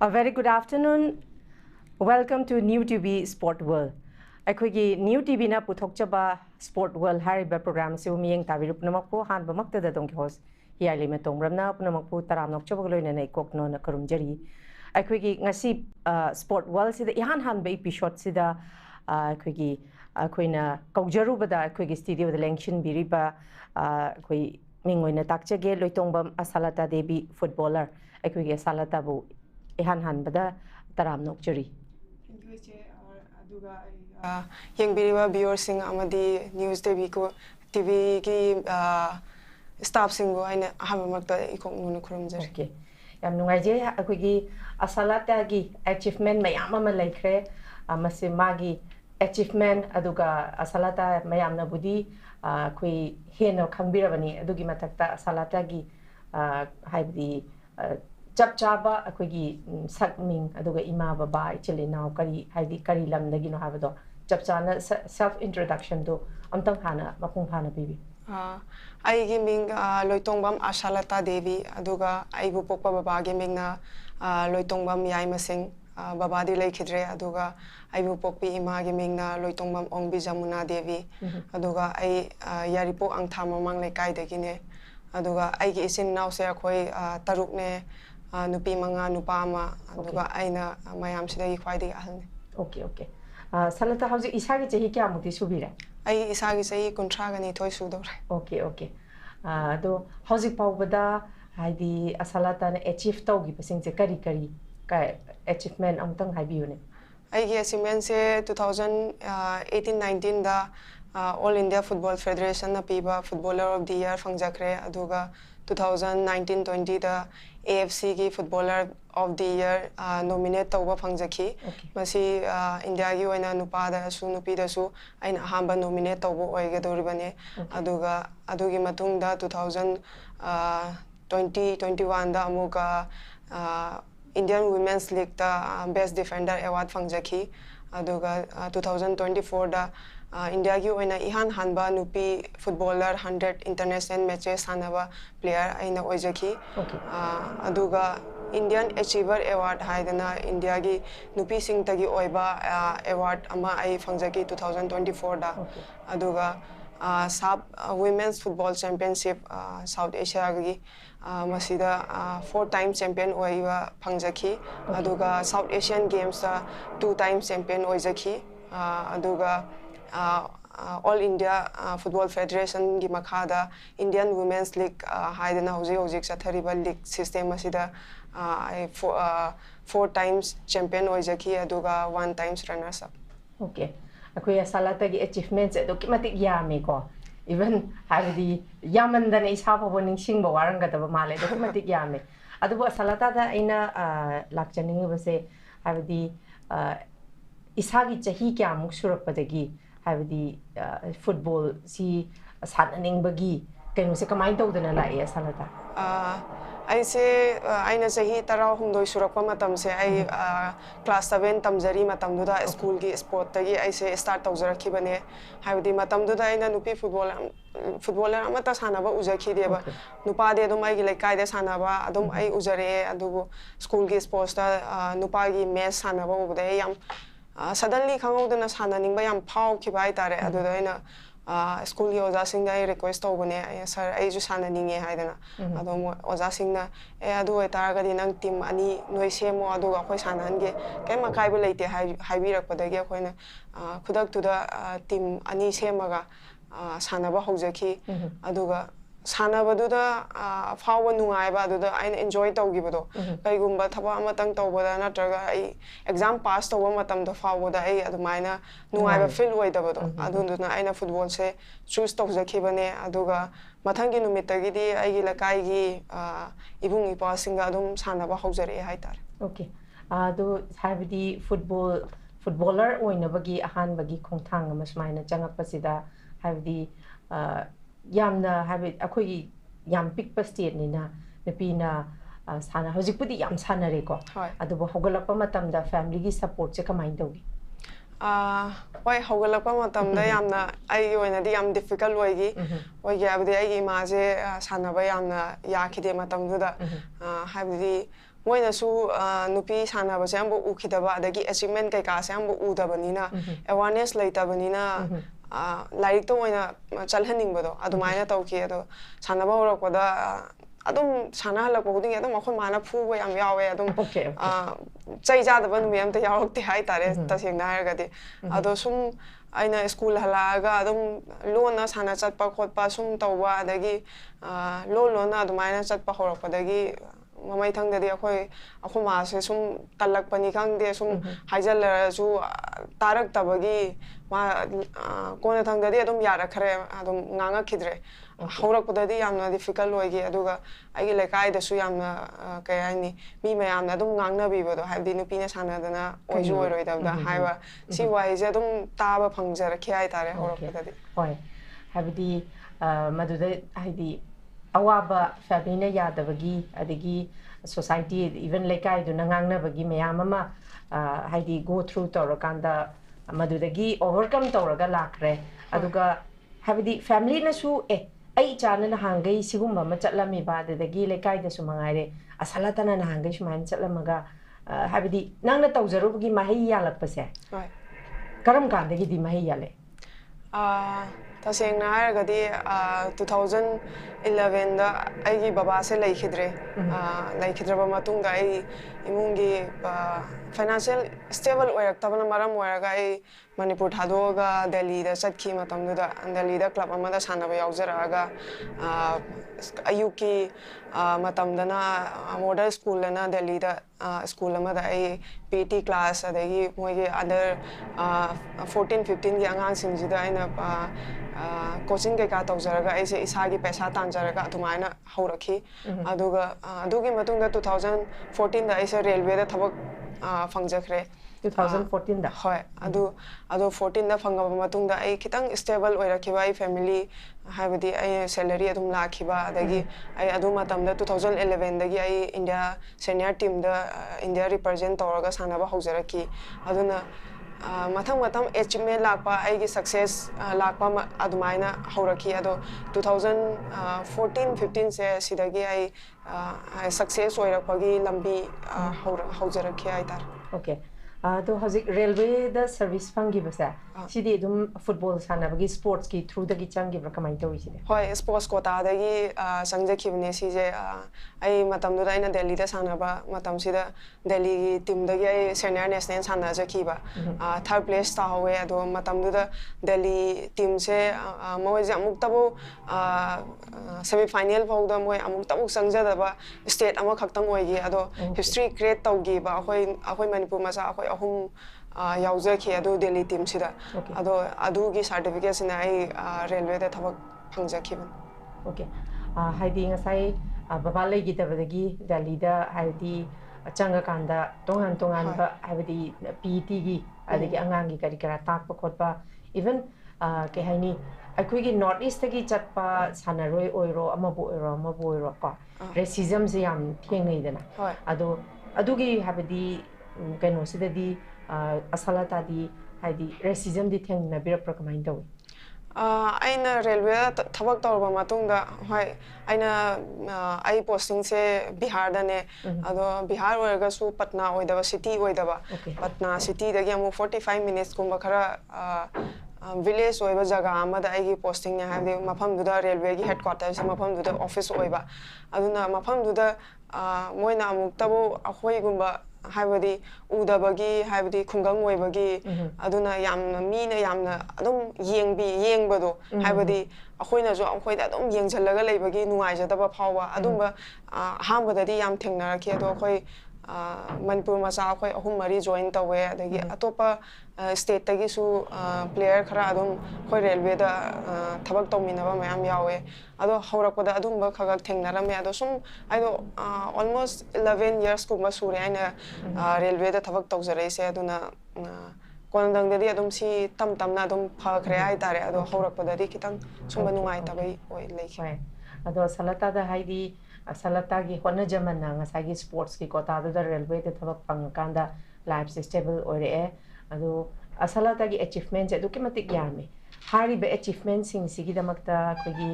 A very good afternoon. Welcome to newtv Sport World. Aikoigi newtv na puthokchaba Sport World hariba program se umiyeng tabiru punamakpo hanba maktada dongki host HEEYAILEIMA tongramna punamakpo taramnok chobagloina na ikokno na karumjari. Aikoigi ngasi Sport World sida ihan hanba episode sida aikoigi akoina kaujarubada aikoigi studio da lengshin biriba akoi mingoina takchage LOITONGBAM ASHALATA Devi footballer aikoigi ASHALATA bu ihan hanbada taramnok chari. Yang biriba viewers sing amadi news TV ki staff sing go aina hamamakta ikong muna kurumjari. Okay. Yam nungaije akoigi ASHALATA gi achievement mayam ama laikre masi magi achievement aduga ASHALATA mayam na budi koi heno khangbirabani adugi matakta ASHALATA gi haibdi chap chaba akoigi sakming aduga ima baba ichili now kari haidi kari lamdagi no habado chap chana self introduction do amtang hana mapung hana bibi ai gaming LOITONGBAM ASHALATA Devi aduga ai bu pokpa baba gaming na LOITONGBAM yaima sing baba di laikhidre aduga ai bu pokpi ima gaming na LOITONGBAM ongbi jamuna Devi aduga ai yaripo ang thamamang lekai dagine aduga ai gi isin now se akhoi taruk ne nupi manga nupa ama aduga aina mayam sidagi khwaidi ahalne. Okay. Salata hauji isagi chehi kya mukti subira ai isagi chehi kuntraga ni thoi sudore. Okay. Do hauji paubada haidi ASHALATA na achieve taugi pasing che kari ka achievement amtang haibiyune ai gi achievement se 2018-19 da All India Football Federation na piba Footballer of the Year fangjakre aduga 2019-20 da AFC ki Footballer of the Year nominate tauba fangjakhi masi India gi oina nupa da su nupi da su aina hamba nominate tauba oigadoribane aduga adugi matungda 2020-21 da amuka Indian Women's League da Best Defender Award fangjakhi aduga 2024 da India ki oina ihan hanba nupi footballer 100 international matches hanaba player aina oijakhi aduga Indian Achiever Award haidana India ki nupi sing tagi oiba award ama ai fangjaki 2024 da aduga sub women's football championship South Asia gi masida 4-time champion oiba fangjaki aduga South Asian Games 2-time champion oijakhi aduga All India Football Federation gi makhada Indian Women's League haidana hojik sathariba league system asida 4 times champion oijakhi aduga 1 times runners up. Okay. Akoi ASHALATA gi achievements dokimatik yame ko even haidi yamandana isapa boning singba waranga da male dokimatik yame aduba ASHALATA da aina lakchaning base haidi isagi chahi kya muk surakpadagi haidi football si sananing bagi kaino se kamai tawdana lai ASHALATA ai se aina chahi tarau humdoi surakpa matam se ai class 7 tamjari matam duda school gi sport tagi ai se start tawjarakhi bane haidi matam duda aina nupi footballer amata sanaba ujakhi deba nupa de dum ai gi laikai de sanaba adum ai ujare adugo school gi sports ta nupa gi match sanaba ubde yam suddenly khangodana sananingba yam phau ki bai tare aduda aina school gi oja sing dai request tawbane sir ai ju sananinge haidana adom oja sing na adu etaraga di nang team ani noi semo adu akhoi sanange kema kaiba leite haibirak padagi akhoina khudak tuda team ani semaga sanaba haujakhi aduga sanabadudha fawa nungaiba aduda aina enjoy tawgibado kaigumba thaba amatang tawbada natraga ai exam pass tawba matamda fawada ai adumaina nungaiba feel oidabado adunduna aina football se choose tawjakhibane aduga mathangi numitagidi aigi lakai gi ibung ipa singa adum sanaba haujare haitar. Okay. Adu habidi footballer oinabagi ahanbagi khongthang amasmaina changapasida habidi yamna habit akoi yam pikpa state ni na nepina sana hojipudi yam sana re ko adubo hogalakpa matamda family gi support che kamai dogi wai hogalakpa matamda yamna ai oina di yam difficult oigi oi ya abdi ai ma je sana ba yamna ya khide matamda habdi moinasu nupi sanabase ambo ukhidaba adagi achievement kai ka se ambo udabanina awareness leitabanina like to moina chalhaning bodo adumaina tawki ado sanaba horakpada adum sana halak boding adum akhon mana phu bo yam yawe adum chai jadaba numi am ta yawte hai tare tasengna hargadi ado sum aina school halaga adum lona sana chatpa khotpa sum tawwa adagi lona adumaina chatpa horakpadagi mamai thangdadi akhoi maase sum talak pani khangde sum haijal su tarak tabagi ma kona thangdadi adum yara khare adum nganga khidre horak padadi yamna difficult loigi aduga agi lekai da su yamna kayani mi mayamna adum ngangna bibodo habdi nupina sanadana oiju oiroi dabda haiwa si waise adum taba phangjar khai tare horak padadi hoi habdi maduda haidi awaba family yadabagi adagi society even lekai du nangang bagi mayama haidi go through torakanda madudagi overcome toraga lakre aduga habdi family na su ai chana na hangai sigumba ma chatlami ba adagi lekai da su mangaire ASHALATA na hangai suman chatlamaga habdi nangna tawjarubagi mahi yalakpase karam kandagi di mahi yale tasengna haragadi 2011 da aigi baba se laikhidraba matungda ai imungi financial stable oiraktabana maram oiraga ai manipur thadoga delhi da chatkhi matamda delhi da club amada sanaba yaujaraga ayuki matamdana model school na delhi da school amada ai pt class adagi moigi under 14 15 gi angang singjida aina coaching ke ka tawjaraga aise isagi paisa tanjaraga adumaina haurakhi aduga adugi matungda 2014 da aise railway da thabak phangjakhre 2014 da hoi adu 14 da phangaba matungda ai kitang stable oirakhiba ai family haibadi ai salary adum lakhiba adagi ai adu matamda 2011 dagi ai india senior team da india represent tawraga sanaba haujarakhi aduna matham achievement lakpa aigi success lakpa adumaina haurakhi ado 2014 15 se sidagi ai success oirakpagi lambi haujarakhi ai tar okay तो हजिक railway the service फंगिबसे सिदि दुम football सानाबगी sports की through दगी चंगिब्रा कमाइ तोइ सिदि होय sports quota दगी संगजखिबने सिजे आई मतम दुदा आइना दिल्ली दा सानाबा मतम सिदा दिल्ली की team दगी I senior national Sana जखिबा third place ता होवे अदो मतम दुदा दिल्ली टीम से मोय जे अमुक तबो सेमीफाइनल फाउदा मोय अमुक तबो संगजदबा स्टेट अमा खक्तंग ओइगी अदो हिस्ट्री क्रिएट तौगीबा अखोय मणिपुर मसा अखोय अहुम याउजखि अदो दिल्ली टीम सिदा अदो अदुगी सर्टिफिकेट सिना आई रेलवे दा थबक फंगजखिबन ओके हाइदी ngasai baba legi tabadagi Delhi दा हाइदी चंगा कांदा तोंगान बा हाइदी PT gi adagi angangi kari kara takpa khotpa even ke haini अखोगी नॉर्थ ईस्ट की चटपा सानरोय ओइरो अमबो ओइरो को रेसिज्म से याम थेंगैदना अदो अदुगी हाबदी कैनो सिददी ASHALATA दी हाइदी रेसिज्म दी थेंगना बिरप्र कमाइन तवे आइना रेलवे थबक तौरबा मतुंगा होय आइना आई पोस्टिंग से बिहार दने अदो बिहार ओरगसु पटना ओइदबा सिटी ओइदबा पटना सिटी दगी अमु 45 मिनिट्स कुंबा खरा village oiba jaga amada aigi posting ne habi mafam duda railway gi headquarters mafam duda office oiba aduna mafam duda moina amuk tabu akhoi gumba haibadi udabagi haibadi khungang oibagi aduna yamna mina yamna adum yengbado haibadi akhoina jo akhoida adum yengjallaga leibagi nuai jadaba phawa adumba hambadadi yam thengnarakhi ado akhoi manipur masa akhoi ahum mari join tawe adagi atopa state tagi su player khara adum khoi railway da thabak tawminaba mayam yawe ado haurakpada adumba khagak thengnarame ado sum aido almost 11 years ku masure aina railway da thabak tawjare se aduna konandang dadi adum si tamna adum phakre ai tare ado haurakpada di kitang sumba nungai tabai oi lekhi ado ASHALATA da haidi ASHALATA gi hona jamana ngasagi sports ki kota da railway da thabak pangkanda life stable ore ado ASHALATA gi achievement je duki matik yame hari be achievement sing sigi damakta kogi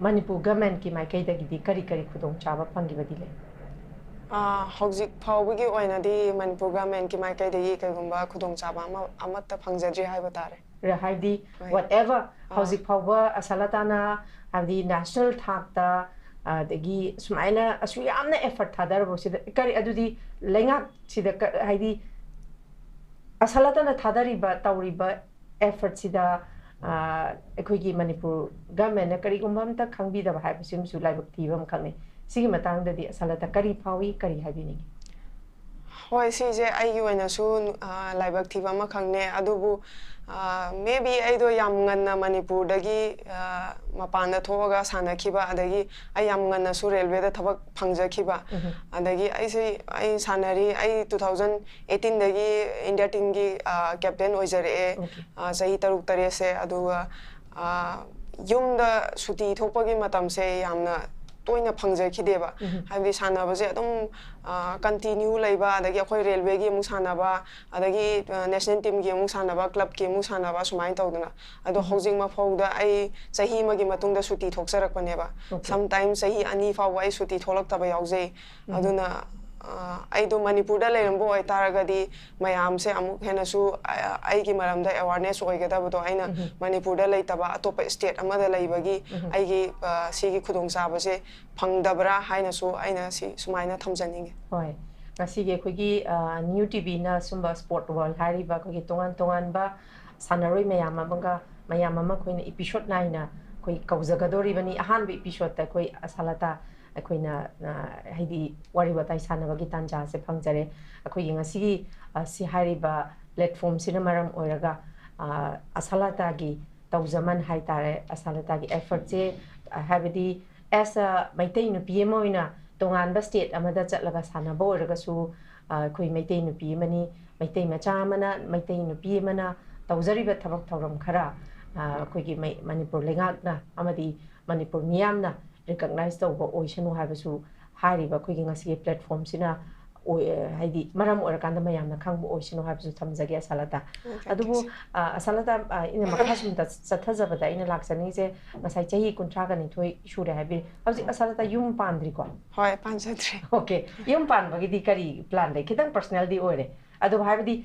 manipur government ki maikai da gi kari khudong chaba phangi badile ꯍꯧꯖꯤꯛ ꯐꯥꯎꯕꯒꯤ ꯑꯣꯏꯅꯗꯤ ꯃꯅꯤꯄꯨꯔ ꯒꯚꯔꯟꯃꯦꯟꯠꯀꯤ ꯃꯥꯏꯀꯩꯗꯒꯤ ꯀꯩꯒꯨꯝꯕ ꯈꯨꯗꯣꯡꯆꯥꯕ ꯑꯃꯠꯇ ꯐꯪꯖꯗ꯭ꯔꯤ ꯍꯥꯏꯕ ꯇꯥꯔꯦ ꯍꯥꯏꯕꯗꯤ whatever ꯍꯧꯖꯤꯛ ꯐꯥꯎꯕ ꯑꯁꯥꯂꯇꯥꯅ ꯍꯥꯏꯕꯗꯤ ꯅꯦꯁꯅꯦꯜ ꯊꯥꯛꯇ ꯑꯗꯒꯤ ꯁꯨꯃꯥꯏꯅ ꯑꯁꯨ ꯌꯥꯝꯅ ꯑꯦꯐꯔꯠ ꯊꯥꯗꯔꯕꯁꯤꯗ ꯀꯔꯤ ꯑꯗꯨꯗꯤ ꯂꯩꯉꯥꯛꯁꯤꯗ ꯍꯥꯏꯗꯤ ꯑꯁꯥꯂꯇꯥꯅ ꯊꯥꯗꯔꯤꯕ ꯇꯧꯔꯤꯕ ꯑꯦꯐꯔꯠꯁꯤꯗ ꯑꯩꯈꯣꯏꯒꯤ ꯃꯅꯤꯄꯨꯔ ꯒꯚꯔꯟꯃꯦꯟꯠꯅ ꯀꯔꯤꯒꯨꯝꯕ ꯑꯝꯇ ꯈꯪꯕꯤꯗꯕ ꯍꯥꯏꯕꯁꯤꯃꯁꯨ ꯂꯥꯏꯕꯛ ꯊꯤꯕ ꯑꯃꯈꯛꯅꯤ ꯁꯤꯒꯤ ꯃꯇꯥꯡꯗꯗꯤ ꯑꯁꯥꯂꯇꯥ ꯀꯔꯤ ꯐꯥꯎꯏ ꯀꯔꯤ ꯍꯥꯏꯕꯤꯅꯤꯡꯉꯤ ꯍꯣꯏ ꯁꯤꯁꯦ ꯑꯩꯒꯤ ꯑꯣꯏꯅꯁꯨ ꯂꯥꯏꯕꯛ ꯊꯤꯕ ꯑꯃꯈꯛꯅꯦ ꯑꯗꯨꯕꯨ maybe ꯑꯩꯗꯣ ꯌꯥꯝ ꯉꯟꯅ ꯃꯅꯤꯄꯨꯔꯗꯒꯤ ꯃꯄꯥꯟꯗ ꯊꯣꯛꯑꯒ ꯁꯥꯟꯅꯈꯤꯕ ꯑꯗꯒꯤ ꯑꯩ ꯌꯥꯝ ꯉꯟꯅꯁꯨ ꯔꯦꯜꯋꯦꯗ ꯊꯕꯛ ꯐꯪꯖꯈꯤꯕ ꯑꯗꯒꯤ ꯑꯩ ꯁꯥꯟꯅꯔꯤ ꯑꯩ 2018 ꯗꯒꯤ ꯏꯟꯗꯤꯌꯥ ꯇꯤꯝꯒꯤ ꯀꯦꯞꯇꯦꯟ ꯑꯣꯏꯖꯔꯛꯑꯦ ꯆꯍꯤ 6-7ꯁꯦ ꯑꯗꯨꯒ ꯌꯨꯝꯗ ꯁꯨꯇꯤ ꯊꯣꯛꯄꯒꯤ ꯃꯇꯝꯁꯦ ꯌꯥꯝꯅ ꯇꯣꯏꯅ ꯐꯪꯖꯈꯤꯗꯦꯕ ꯍꯥꯏꯕꯗꯤ ꯁꯥꯟꯅꯕꯁꯦ ꯑꯗꯨꯝ ꯀꯟꯇꯤꯅ꯭ꯌꯨ ꯂꯩꯕ ꯑꯗꯒꯤ ꯑꯩꯈꯣꯏ ꯔꯦꯜꯋꯦꯒꯤ ꯑꯃꯨꯛ ꯁꯥꯟꯅꯕ ꯑꯗꯒꯤ ꯅꯦꯁꯅꯦꯜ ꯇꯤꯝꯒꯤ ꯑꯃꯨꯛ ꯁꯥꯟꯅꯕ ꯀ꯭ꯂꯕꯀꯤ ꯑꯃꯨꯛ ꯁꯥꯟꯅꯕ ꯁꯨꯃꯥꯏꯅ ꯇꯧꯗꯅ ꯑꯗꯣ ꯍꯧꯖꯤꯛ ꯃꯐꯥꯎꯗ ꯑꯩ ꯆꯍꯤ ꯑꯃꯒꯤ ꯃꯇꯨꯡꯗ ꯁꯨꯇꯤ ꯊꯣꯛꯆꯔꯛꯄꯅꯦꯕ ꯁꯝꯇꯥꯏꯝ ꯆꯍꯤ 2 ꯐꯥꯎꯕ ꯑꯩ ꯁꯨꯇꯤ ꯊꯣꯛꯂꯛꯇꯕ ꯌꯥꯎꯖꯩ ꯑꯗꯨꯅ ꯑꯩꯗꯣ ꯃꯅꯤꯄꯨꯔꯗ ꯂꯩꯔꯝꯕ ꯑꯣꯏꯇꯥꯔꯒꯗꯤ ꯃꯌꯥꯝꯁꯦ ꯑꯃꯨꯛ ꯍꯦꯟꯅꯁꯨ ꯑꯩꯒꯤ ꯃꯔꯝꯗ ꯑꯦꯋꯥꯔꯅꯦꯁ ꯑꯣꯏꯒꯗꯕꯗꯣ ꯑꯩꯅ ꯃꯅꯤꯄꯨꯔꯗ ꯂꯩꯇꯕ ꯑꯇꯣꯞꯄ ꯁ꯭ꯇꯦꯠ ꯑꯃꯗ ꯂꯩꯕꯒꯤ ꯑꯩꯒꯤ ꯁꯤꯒꯤ ꯈꯨꯗꯣꯡꯆꯥꯕꯁꯦ ꯐꯪꯗꯕ꯭ꯔꯥ ꯍꯥꯏꯅꯁꯨ ꯑꯩꯅ ꯁꯨꯃꯥꯏꯅ ꯊꯝꯖꯅꯤꯡꯉꯤ ꯍꯣꯏ ꯉꯁꯤꯒꯤ ꯑꯩꯈꯣꯏꯒꯤ ꯅ꯭ꯌꯨ ꯇꯤꯚꯤꯅ ꯁꯨꯝꯕ ꯁ꯭ꯄꯣꯔꯠ ꯋꯥꯔꯜ ꯍꯥꯏꯔꯤꯕ ꯑꯩꯈꯣꯏꯒꯤ ꯇꯣꯉꯥꯟ-ꯇꯣꯉꯥꯟꯕ ꯁꯥꯟꯅꯔꯣꯏ ꯃꯌꯥꯝ ꯑꯃꯒ ꯃꯌꯥꯝ ꯑꯃ ꯑꯩꯈꯣꯏꯅ ꯏꯄꯤꯁꯣꯗ ꯅꯥꯏꯅ ꯑꯩꯈꯣꯏ ꯀꯧꯖꯒꯗꯣꯔꯤꯕꯅꯤ ꯑꯍꯥꯟꯕ ꯏꯄꯤꯁꯣꯗꯇ ꯑꯩꯈꯣꯏ ꯑꯁꯥꯂꯇꯥ ꯑꯩꯈꯣꯏꯅ ꯍꯥꯏꯗꯤ ꯋꯥꯔꯤ ꯋꯥꯇꯥꯏ ꯁꯥꯟꯅꯕꯒꯤ ꯇꯥꯟꯖꯥꯁꯦ ꯐꯪꯖꯔꯦ ꯑꯩꯈꯣꯏꯒꯤ ꯉꯁꯤꯒꯤ ꯁꯤ ꯍꯥꯏꯔꯤꯕ ꯄ꯭ꯂꯦꯠꯐꯣꯔꯝꯁꯤꯅ ꯃꯔꯝ ꯑꯣꯏꯔꯒ ꯑꯁꯥꯂꯇꯥꯒꯤ ꯇꯧꯖꯃꯟ ꯍꯥꯏꯇꯥꯔꯦ ꯑꯁꯥꯂꯇꯥꯒꯤ ꯑꯦꯐꯔꯠꯁꯦ ꯍꯥꯏꯕꯗꯤ ꯑꯦꯁ ꯃꯩꯇꯩ ꯅꯨꯄꯤ ꯑꯃ ꯑꯣꯏꯅ ꯇꯣꯉꯥꯟꯕ ꯁ꯭ꯇꯦꯠ ꯑꯃꯗ ꯆꯠꯂꯒ ꯁꯥꯟꯅꯕ ꯑꯣꯏꯔꯒꯁꯨ ꯑꯩꯈꯣꯏ ꯃꯩꯇꯩ ꯅꯨꯄꯤ ꯑꯃꯅꯤ ꯃꯩꯇꯩ ꯃꯆꯥ ꯑꯃꯅ ꯃꯩꯇꯩ ꯅꯨꯄꯤ ꯑꯃꯅ ꯇꯧꯖꯔꯤꯕ ꯊꯕꯛ ꯊꯧꯔꯝ ꯈꯔ ꯑꯩꯈꯣꯏꯒꯤ ꯃꯅꯤꯄꯨꯔ ꯂꯩꯉꯥꯛꯅ ꯑꯃꯗꯤ ꯃꯅꯤꯄꯨꯔ ꯃꯤꯌꯥꯝꯅ ꯔꯤꯀꯛꯅꯥꯏꯖ ꯇꯧꯕ ꯑꯣꯏꯁꯅꯨ ꯍꯥꯏꯕꯁꯨ ꯍꯥꯏꯔꯤꯕ ꯑꯩꯈꯣꯏꯒꯤ ꯉꯁꯤꯒꯤ ꯄ꯭ꯂꯦꯠꯐꯣꯔꯝꯁꯤꯅ ꯍꯥꯏꯗꯤ ꯃꯔꯝ ꯑꯣꯏꯔꯀꯥꯟꯗ ꯃꯌꯥꯝꯅ ꯈꯪꯕ ꯑꯣꯏꯁꯅꯨ ꯍꯥꯏꯕꯁꯨ ꯊꯝꯖꯒꯦ ꯑꯁꯥꯂꯇꯥ ꯑꯗꯨꯕꯨ ꯑꯁꯥꯂꯇꯥ ꯑꯩꯅ ꯃꯈꯥ ꯁꯨꯝ ꯆꯠꯊꯖꯕꯗ ꯑꯩꯅ ꯂꯥꯛꯆꯅꯤꯡꯉꯤꯁꯦ ꯉꯁꯥꯏ ꯆꯍꯤ 32 ꯁꯨꯔꯦ ꯍꯥꯏꯕꯤꯔꯤ ꯍꯧꯖꯤꯛ ꯑꯁꯥꯂꯇꯥ ꯌꯨꯝ ꯄꯥꯟꯗ꯭ꯔꯤꯀꯣ ꯍꯣꯏ ꯄꯥꯟꯖꯗ꯭ꯔꯤ ꯑꯣꯀꯦ ꯌꯨꯝ ꯄꯥꯟꯕꯒꯤꯗꯤ ꯀꯔꯤ ꯄ꯭ꯂꯥꯟ ꯂꯩ ꯈꯤꯇꯪ ꯄꯔꯁꯅꯦꯜꯗꯤ ꯑꯣꯏꯔꯦ ꯑꯗꯨ ꯍꯥꯏꯕꯗꯤ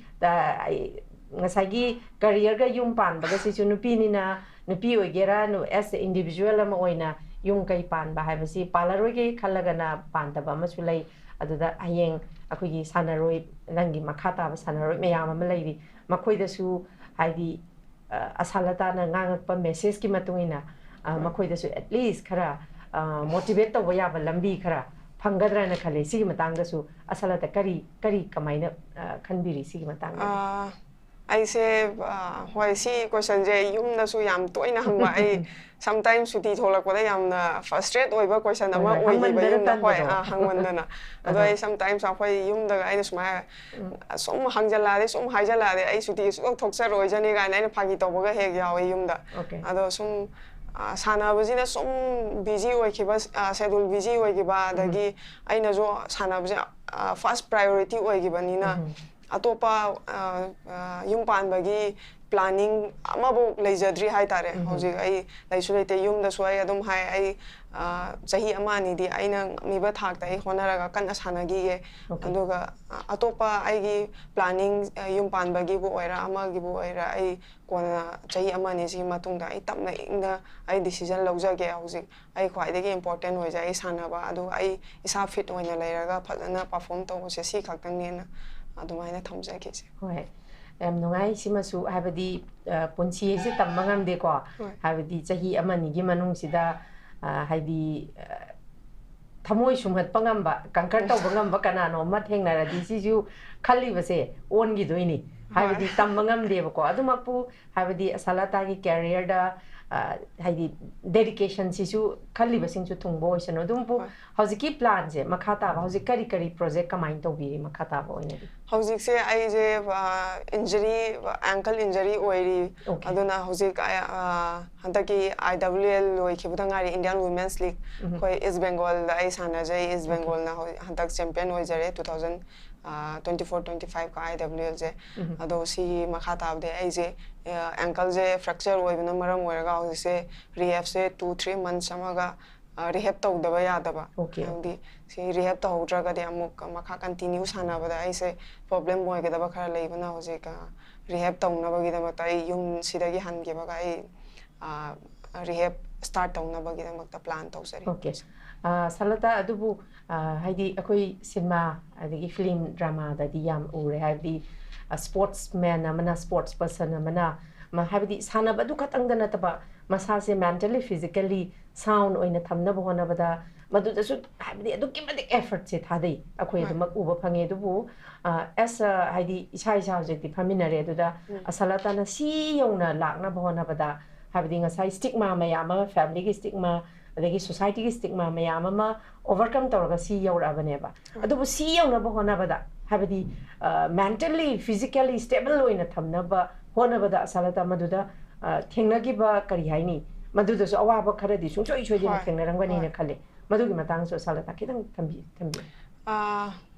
ꯉꯁꯥꯏꯒꯤ ꯀꯔꯤꯌꯔꯒ ꯌꯨꯝ ꯄꯥꯟꯕꯒꯁꯤꯁꯨ ꯅꯨꯄꯤꯅꯤꯅ ꯅꯨꯄꯤ ꯑꯣꯏꯒꯦꯔꯥ ꯑꯦꯁ ꯏꯟꯗꯤꯕꯤꯖꯨꯋꯦꯜ ꯑꯃ ꯑꯣꯏꯅ ꯌꯨꯝ ꯀꯩ ꯄꯥꯟꯕ ꯍꯥꯏꯕꯁꯤ ꯄꯥꯜꯂꯔꯣꯏꯒꯦ ꯈꯜꯂꯒꯅ ꯄꯥꯟꯗꯕ ꯑꯃꯁꯨ ꯂꯩ ꯑꯗꯨꯗ ꯍꯌꯦꯡ ꯑꯩꯈꯣꯏꯒꯤ ꯁꯥꯟꯅꯔꯣꯏ ꯅꯪꯒꯤ ꯃꯈꯥ ꯇꯥꯕ ꯁꯥꯟꯅꯔꯣꯏ ꯃꯌꯥꯝ ꯑꯃ ꯂꯩꯔꯤ ꯃꯈꯣꯏꯗꯁꯨ ꯍꯥꯏꯗꯤ ꯑꯁꯥꯂꯇꯥꯅ ꯉꯥꯡꯉꯛꯄ ꯃꯦꯁꯦꯖꯀꯤ ꯃꯇꯨꯡ ꯏꯟꯅ ꯃꯈꯣꯏꯗꯁꯨ ꯑꯦꯠꯂꯤꯁ ꯈꯔ ꯃꯣꯇꯤꯚꯦꯠ ꯇꯧꯕ ꯌꯥꯕ ꯂꯝꯕꯤ ꯈꯔ ꯐꯪꯒꯗ꯭ꯔꯥꯅ ꯈꯜꯂꯤ ꯁꯤꯒꯤ ꯃꯇꯥꯡꯗꯁꯨ ꯑꯁꯥꯂꯇꯥ ꯀꯔꯤ ꯀꯃꯥꯏꯅ ꯈꯟꯕꯤꯔꯤ ꯁꯤꯒꯤ ꯃꯇꯥꯡꯗ ꯑꯩꯁꯦ ꯍꯣꯏ ꯁꯤ ꯀꯣꯏꯁꯟꯁꯦ ꯌꯨꯝꯗꯁꯨ ꯌꯥꯝ ꯇꯣꯏꯅ ꯍꯪꯕ ꯑꯩ ꯁꯝꯇꯥꯏꯝ ꯁꯨꯇꯤ ꯊꯣꯛꯂꯛꯄꯗ ꯌꯥꯝꯅ ꯐ꯭ꯔꯁꯇ꯭ꯔꯦꯠ ꯑꯣꯏꯕ ꯀꯣꯏꯁꯟ ꯑꯃ ꯑꯣꯏꯈꯤꯕ ꯌꯨꯝꯗ ꯍꯣꯏ ꯍꯪꯃꯟꯗꯅ ꯑꯗꯣ ꯑꯩ ꯁꯝꯇꯥꯏꯝꯁ ꯑꯩꯈꯣꯏ ꯌꯨꯝꯗꯒ ꯑꯩꯅ ꯁꯨꯃꯥꯏꯅ ꯁꯨꯝ ꯍꯪꯖꯜꯂꯛꯑꯗꯤ ꯁꯨꯝ ꯍꯥꯏꯖꯜꯂꯛꯑꯗꯤ ꯑꯩ ꯁꯨꯇꯤ ꯁꯨꯡꯊꯣꯛ ꯊꯣꯛꯆꯔꯣꯏꯖꯅꯤ ꯀꯥꯏꯅ ꯑꯩꯅ ꯐꯥꯒꯤ ꯇꯧꯕꯒ ꯍꯦꯛ ꯌꯥꯎꯋꯦ ꯌꯨꯝꯗ ꯑꯗꯣ ꯁꯨꯝ ꯁꯥꯟꯅꯕꯁꯤꯅ ꯁꯨꯝ ꯕꯤꯖꯤ ꯑꯣꯏꯈꯤꯕ ꯁꯦꯗꯨꯜ ꯕꯤꯖꯤ ꯑꯣꯏꯈꯤꯕ ꯑꯗꯒꯤ ꯑꯩꯅꯁꯨ ꯁꯥꯟꯅꯕꯁꯦ ꯐꯥꯔꯁ ꯄ꯭ꯔꯥꯏꯌꯣꯔꯤꯇꯤ ꯑꯣꯏꯈꯤꯕꯅꯤꯅ ꯑꯇꯣꯞꯄ ꯌꯨꯝ ꯄꯥꯟꯕꯒꯤ ꯄ꯭ꯂꯥꯅꯤꯡ ꯑꯃꯐꯥꯎ ꯂꯩꯖꯗ꯭ꯔꯤ ꯍꯥꯏꯇꯥꯔꯦ ꯍꯧꯖꯤꯛ ꯑꯩ ꯂꯩꯁꯨ ꯂꯩꯇꯦ ꯌꯨꯝꯗꯁꯨ ꯑꯩ ꯑꯗꯨꯝ ꯍꯥꯏ ꯑꯩ ꯆꯍꯤ 1-2ꯗꯤ ꯑꯩꯅ ꯉꯝꯃꯤꯕ ꯊꯥꯛꯇ ꯑꯩ ꯍꯣꯠꯅꯔꯒ ꯀꯟꯅ ꯁꯥꯟꯅꯈꯤꯒꯦ ꯑꯗꯨꯒ ꯑꯇꯣꯞꯄ ꯑꯩꯒꯤ ꯄ꯭ꯂꯥꯅꯤꯡ ꯌꯨꯝ ꯄꯥꯟꯕꯒꯤꯕꯨ ꯑꯣꯏꯔ ꯑꯃꯒꯤꯕꯨ ꯑꯣꯏꯔ ꯑꯩ ꯀꯣꯟꯅ ꯆꯍꯤ 1-2ꯁꯤꯒꯤ ꯃꯇꯨꯡꯗ ꯑꯩ ꯇꯞꯅ ꯏꯪꯅ ꯑꯩ ꯗꯤꯁꯤꯖꯟ ꯂꯧꯖꯒꯦ ꯍꯧꯖꯤꯛ ꯑꯩ ꯈ꯭ꯋꯥꯏꯗꯒꯤ ꯏꯝꯄꯣꯔꯇꯦꯟ ꯑꯣꯏꯖꯦ ꯑꯩ ꯁꯥꯟꯅꯕ ꯑꯗꯨꯒ ꯑꯩ ꯏꯁꯥ ꯐꯤꯠ ꯑꯣꯏꯅ ꯂꯩꯔꯒ ꯐꯖꯅ ꯄꯔꯐꯣꯔꯝ ꯇꯧꯕꯁꯦ ꯁꯤ ꯈꯛꯇꯪꯅꯦꯅ ꯑꯗꯨꯃꯥꯏꯅ ꯊꯝꯖꯒꯦꯁꯦ ꯍꯣꯏ ꯌꯥꯝ ꯅꯨꯡꯉꯥꯏ ꯁꯤꯃꯁꯨ ꯍꯥꯏꯕꯗꯤ ꯄꯨꯟꯁꯤ ꯍꯥꯏꯁꯦ ꯇꯝꯕ ꯉꯝꯗꯦꯀꯣ ꯍꯥꯏꯕꯗꯤ ꯆꯍꯤ 1-2ꯒꯤ ꯃꯅꯨꯡꯁꯤꯗ ꯍꯥꯏꯗꯤ ꯊꯃꯣꯏ ꯁꯨꯝꯍꯠꯄ ꯉꯝꯕ ꯀꯟꯀꯔ ꯇꯧꯕ ꯉꯝꯕ ꯀꯅꯥꯅꯣ ꯑꯃ ꯊꯦꯡꯅꯔꯗꯤ ꯁꯤꯁꯨ ꯈꯜꯂꯤꯕꯁꯦ ꯑꯣꯟꯈꯤꯗꯣꯏꯅꯤ ꯍꯥꯏꯕꯗꯤ ꯇꯝꯕ ꯉꯝꯗꯦꯕꯀꯣ ꯑꯗꯨꯃꯛꯄꯨ ꯍꯥꯏꯕꯗꯤ ꯑꯁꯥꯂꯇꯥꯒꯤ ꯀꯦꯔꯤꯌꯔꯗ ꯍꯥꯏꯗꯤ ꯗꯦꯗꯤꯀꯦꯁꯟꯁꯤꯁꯨ ꯈꯜꯂꯤꯕꯁꯤꯡꯁꯨ ꯊꯨꯡꯕ ꯑꯣꯏꯁꯅꯨ ꯑꯗꯨꯕꯨ ꯍꯧꯖꯤꯛꯀꯤ ꯄ꯭ꯂꯥꯟꯁꯦ ꯃꯈꯥ ꯇꯥꯕ ꯍꯧꯖꯤꯛ ꯀꯔꯤ ꯄ꯭ꯔꯣꯖꯦꯛ ꯀꯃꯥꯏꯅ ꯇꯧꯕꯤꯔꯤ ꯃꯈꯥ ꯇꯥꯕ ꯑꯣꯏꯅꯗꯤ ꯍꯧꯖꯤꯛꯁꯦ ꯑꯩꯁꯦ ꯏꯟꯖꯔꯤ ꯑꯦꯡꯀꯜ ꯏꯟꯖꯔꯤ ꯑꯣꯏꯔꯤ ꯑꯗꯨꯅ ꯍꯧꯖꯤꯛ ꯍꯟꯗꯛꯀꯤ IWL ꯂꯣꯏꯈꯤꯕꯗ ꯉꯥꯏꯔꯤ ꯏꯟꯗꯤꯌꯥꯟ ꯋꯨꯃꯦꯟꯁ ꯂꯤग ꯑꯩꯈꯣꯏ ꯏꯁ ꯕꯦꯡꯒꯣꯜꯗ ꯑꯩ ꯁꯥꯟꯅꯖꯩ ꯏꯁ ꯕꯦꯡꯒꯣꯜꯅ ꯍꯟꯗꯛ ꯆꯦꯝꯄꯤꯌꯟ ꯑꯣꯏꯖꯔꯦ 2024-25 ꯀ IWLꯁꯦ ꯑꯗꯣ ꯁꯤꯒꯤ ꯃꯈꯥ ꯇꯥꯕꯗꯤ ꯑꯩꯁꯦ ꯑꯦꯡꯀꯜꯁꯦ ꯐ꯭ꯔꯦꯛꯆꯔ ꯑꯣꯏꯕꯅ ꯃꯔꯝ ꯑꯣꯏꯔꯒ ꯍꯧꯖꯤꯛꯁꯦ ꯔꯤꯍꯦꯞꯁꯦ 2-3 months ꯑꯃꯒ rehab tawdaba yadaba Okay. hadi si rehab tawdragadi amuk makha continue sanabada aise problem moigadaba khara leibana hojeka rehab tawnabagi damakta ai yum sidagi hangebaga ai rehab start tawnabagi damakta plan tawsari. Okay. Salata adubu haidi akoi cinema adigi film drama dadi yam ure haidi sportsman amana sports person amana ma haidi sanaba du khatang dana taba masase mentally physically sound oina thamna bhona bada madu dasu haidi adu kimadik effort se thadai akoi dumak uba phange dubu as haidi isa isa object faminare aduda asalata na si yona lakna bhona bada haidi ngasai stigma mayama family gi stigma adagi society gi stigma mayama ma overcome tawraga si yaurabane ba adubu si yauna bhona bada haidi mentally physically stable oina thamna ba hona bada asalata maduda thengna ba kari haini maduda so awaba kharadi sungchoi choi dina thengna rangwani na khale madugi matang so salata kidang thambi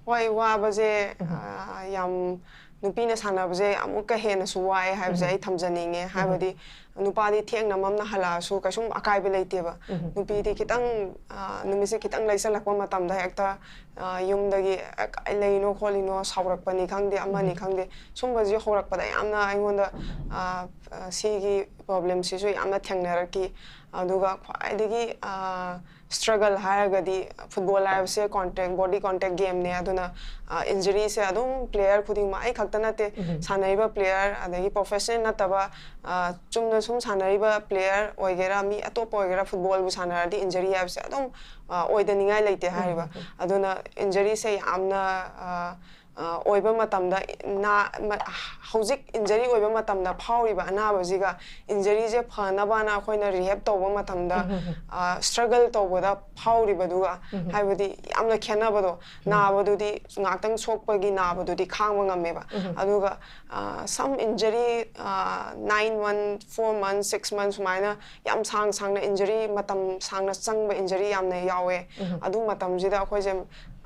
wai wa baje yam nupina sanabaje amuka hena su wai haibje ai thamjaninge haibadi nupadi thengna mamna hala su kasum akai be leiteba nupi di kitang numise kitang laisa lakwa matam da ekta yum dagi leino kholino saurak pani khangde amani khangde sumba ji horak pada amna aingonda sigi problem si so amna thengneraki aduga khwaidagi struggle haragadi football live contact body contact game ne aduna injury se adum player khuding ma ai khakta nate sanaiba player adagi professional nataba chumna sum sanaiba player oigera mi atop oigera football bu sanaradi injury have se adum oidaningai leite hariba aduna injury se amna oiba matamda na hojik injury oiba matamda phawriba anabajiga injury je phana bana khoina rehab tawba matamda struggle tawbada phawriba duga haibadi amna khenabado nabadudi ngaktang sokpagi nabadudi khangba ngameba aduga some injury 9 months 4 months 6 months maina yam sangna injury matam sangna changba injury yamna yawe adu matamjida khoije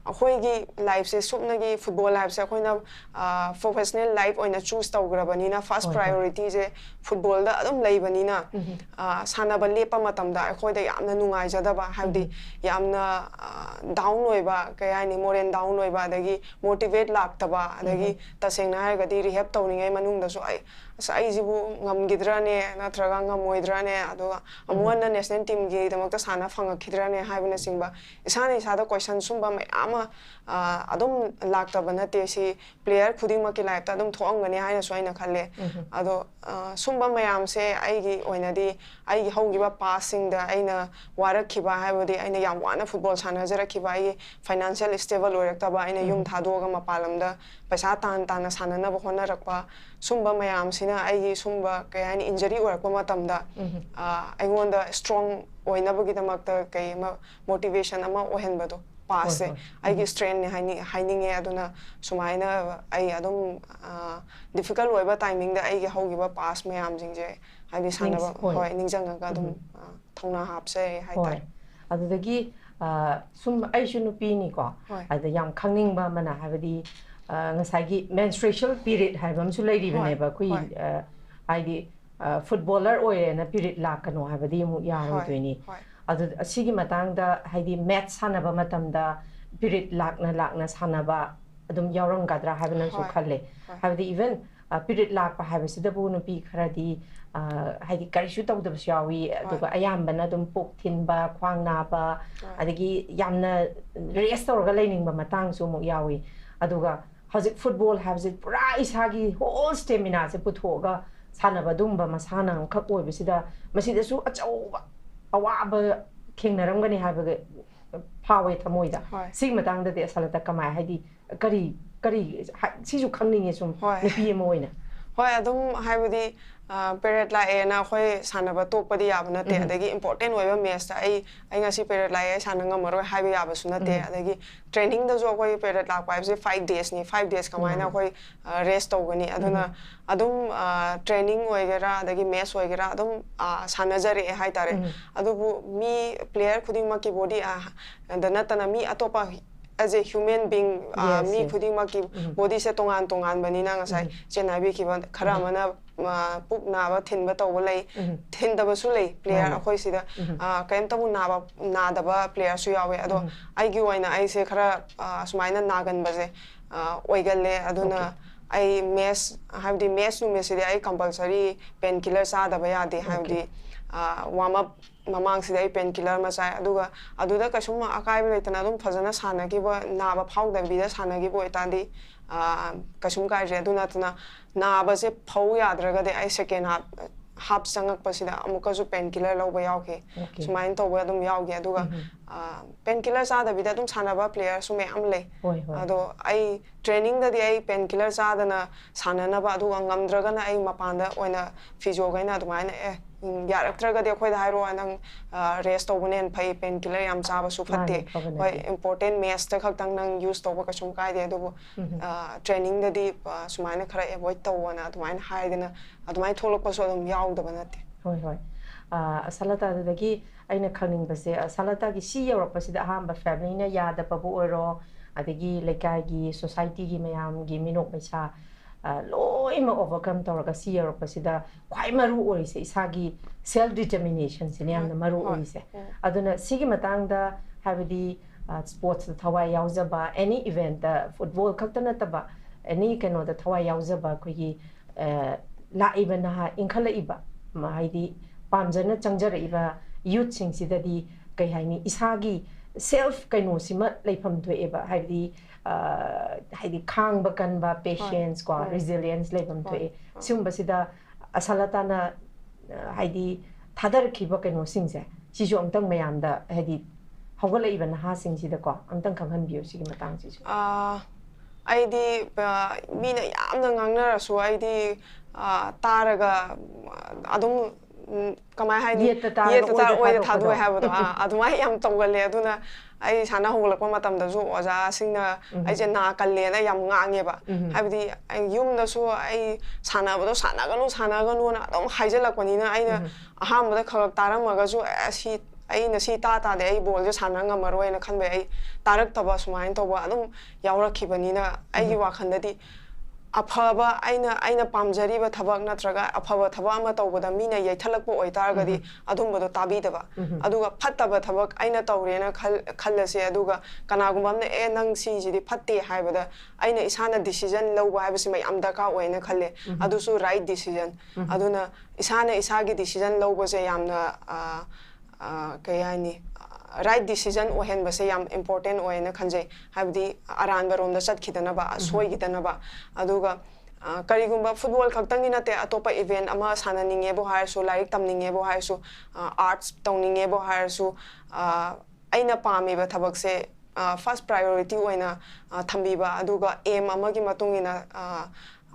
अखोइगी life से सुपनगी football life से अखोइना professional life ओइना choose तौग्रबनीना first priority जे football दा अदम लेबनीना सानाबा लेपा मतमदा अखोइदा यामना नुंगाइजदबा हाबदी यामना डाउन ओइबा कयानि मोरल डाउन ओइबा अदगी मोटिवेट लाक्तबा अदगी तसेंगना हारगदी रिहेब तौनिंगै मनुंगदसु साइजिबु ngamgidrane natraga ngamoidrane aduga amuana national team gi damakta sana phangakhidrane haibna singba isana isada question sumba ama adum lakta banate si player khuding ma ki life ta adum thoangani haina soina khalle ado sumba mayam se aigi oinadi aigi hogiba passing da aina warakhiba haibodi aina yam wana football sana jarakhiba ai financial stable oirakta ba aina yum thadoga mapalamda paisa tan sana na bhona rakpa sumba mayam sina aigi sumba kayani injury oirakpa matamda aingonda strong oinabagi damakta kai motivation ama ohenbado pass aigi strain ne haininge aduna sumaina ai adum difficult oiba timing da aigi hogiba pass mayam jingje habi sanaba hoi ningjanga ga adum thongna hapse haitai adudagi sum aishu nupi ni ko ada yam khangning ba mana habadi ngasagi menstrual period haibam su leiri bane ba kui aidi footballer oire na period lakano habadi mu yaro doini adu asigi matangda haidi match sanaba matamda period lakna sanaba adum yaurang gadra habana su khalle habadi even period lakpa habasida bu nupi kharadi haidi karishu tawdabs yawi aduga ayambana adum pok thinba khwang naba adagi yamna rest tawraga leninga matang su mu yawi aduga hojik football habsit pura isagi whole stamina se puthoga sanaba dumba masana khak oibsida masida su achauba awaba khengnarangani habaga phawe thamoida sig matangda de asalata kamai haidi kari sisu khangninge sum nupi moina hoi adum haibadi period la na khoi sanaba tokpadi yabna te adagi important oiba match ta ai ngasi period la ai sananga maro haibi yabasu na te adagi training da jo khoi period la kwai 5 days ni 5 days kamaina khoi rest togani aduna adum training oigera adagi match oigera adum sanajare hai tare adubu mi player khuding ma ki body da natana mi atopa as a human being Yes, mi yes. khuding ma ki body se tongan tongan bani na ngasai chenabi ki ban khara mana puk na ba thin ba to lei thin da ba su lei player akhoi sida kaim ta bu na da ba player su yawe ado ai gi waina ai se khara sumaina nagan ba je oigalle aduna ai mes habdi mes nu mes ai compulsory painkiller sa da ba ya de habdi warm up mamang sida ai painkiller ma sai aduga aduda ka sum akai ba leitana dum fazana sana ki ba na ba phau da bi da sana ki bo itandi ka sum kai je aduna tuna na ba se phau ya draga de ai second half sangak pasida amuka su painkiller lo ba yaw ke sumain to ba dum yaw ge aduga painkiller sa da bi da dum sana ba player su me am le ado ai training da di ai painkiller sa da na sana na ba aduga ngam draga na ai mapanda oina physio ga na dum ai na yaraktraga de khoi dai ro nang rest to bunen phai painkiller yam cha ba su phatte hoi important mes ta khak tang nang use to ba ka sum kai de do training da di sumaina khara avoid to wana dumain hai dena adumai tholok pa so dum yaw da banate hoi hoi asalata da gi aina khangning ba se asalata gi si yorok pa sida ham ba family na ya da pa bu oro adagi lekai gi society gi mayam gi minok maisa loi ma overcome tawraga si yorok pa sida kwai maru ori se isagi self determination sin yam na maru ori se aduna sigi matang da habidi sports da thawai yauzaba any event da football khakta na taba any kano da thawai yauzaba ko gi la ibana ha inkhala iba ma haidi pamjana changjara iba youth sing sida di kai haini isagi self kaino sima leifam thwe eba habidi haidi khang bakan ba patience ko resilience leifam thwe sumba sida asalata na haidi thadar khiba kaino singse sisu amtang mayam da haidi hawala iba na ha sing sida ko amtang khanghan biyo sigi matang sisu aidi mina yamna ngangna rasu aidi taraga adum kamai hai ni yeta tar oi da thadu hai ba do adumai yam tawgale aduna ai sana hogolakpa matam da ju oja singna ai je na kalle na yam ngange ba habdi ai yum da su ai sana ba do sana ganu na adum haijalakpani na ai na aham da khak taram ga ju asi ai na si ta de ai bol je sana ngamaroi na khanbe ai tarak taba sumain to ba adum yawrakhibani na ai gi wakhan da di afaba aina pamjari ba thabak natraga afaba thaba ma tawbada mina yaithalakpo oitargadi adumbodo tabidaba aduga phattaba thabak aina tawrena khallase aduga kanagumamna nang si jidi phatte haibada aina isana decision lawba haibasi mai amdaka oina khalle adusu right decision aduna isana isagi decision lawba se yamna kayani right decision ohen base yam important oina khanje habdi aran barom da chat khidana ba soi gidana ba aduga karigumba football khaktangi na te atopa event ama sana ninge bo har so like tamninge bo har so arts tawninge bo har so aina pami ba thabak se first priority oina thambi ba aduga aim ama gi matungina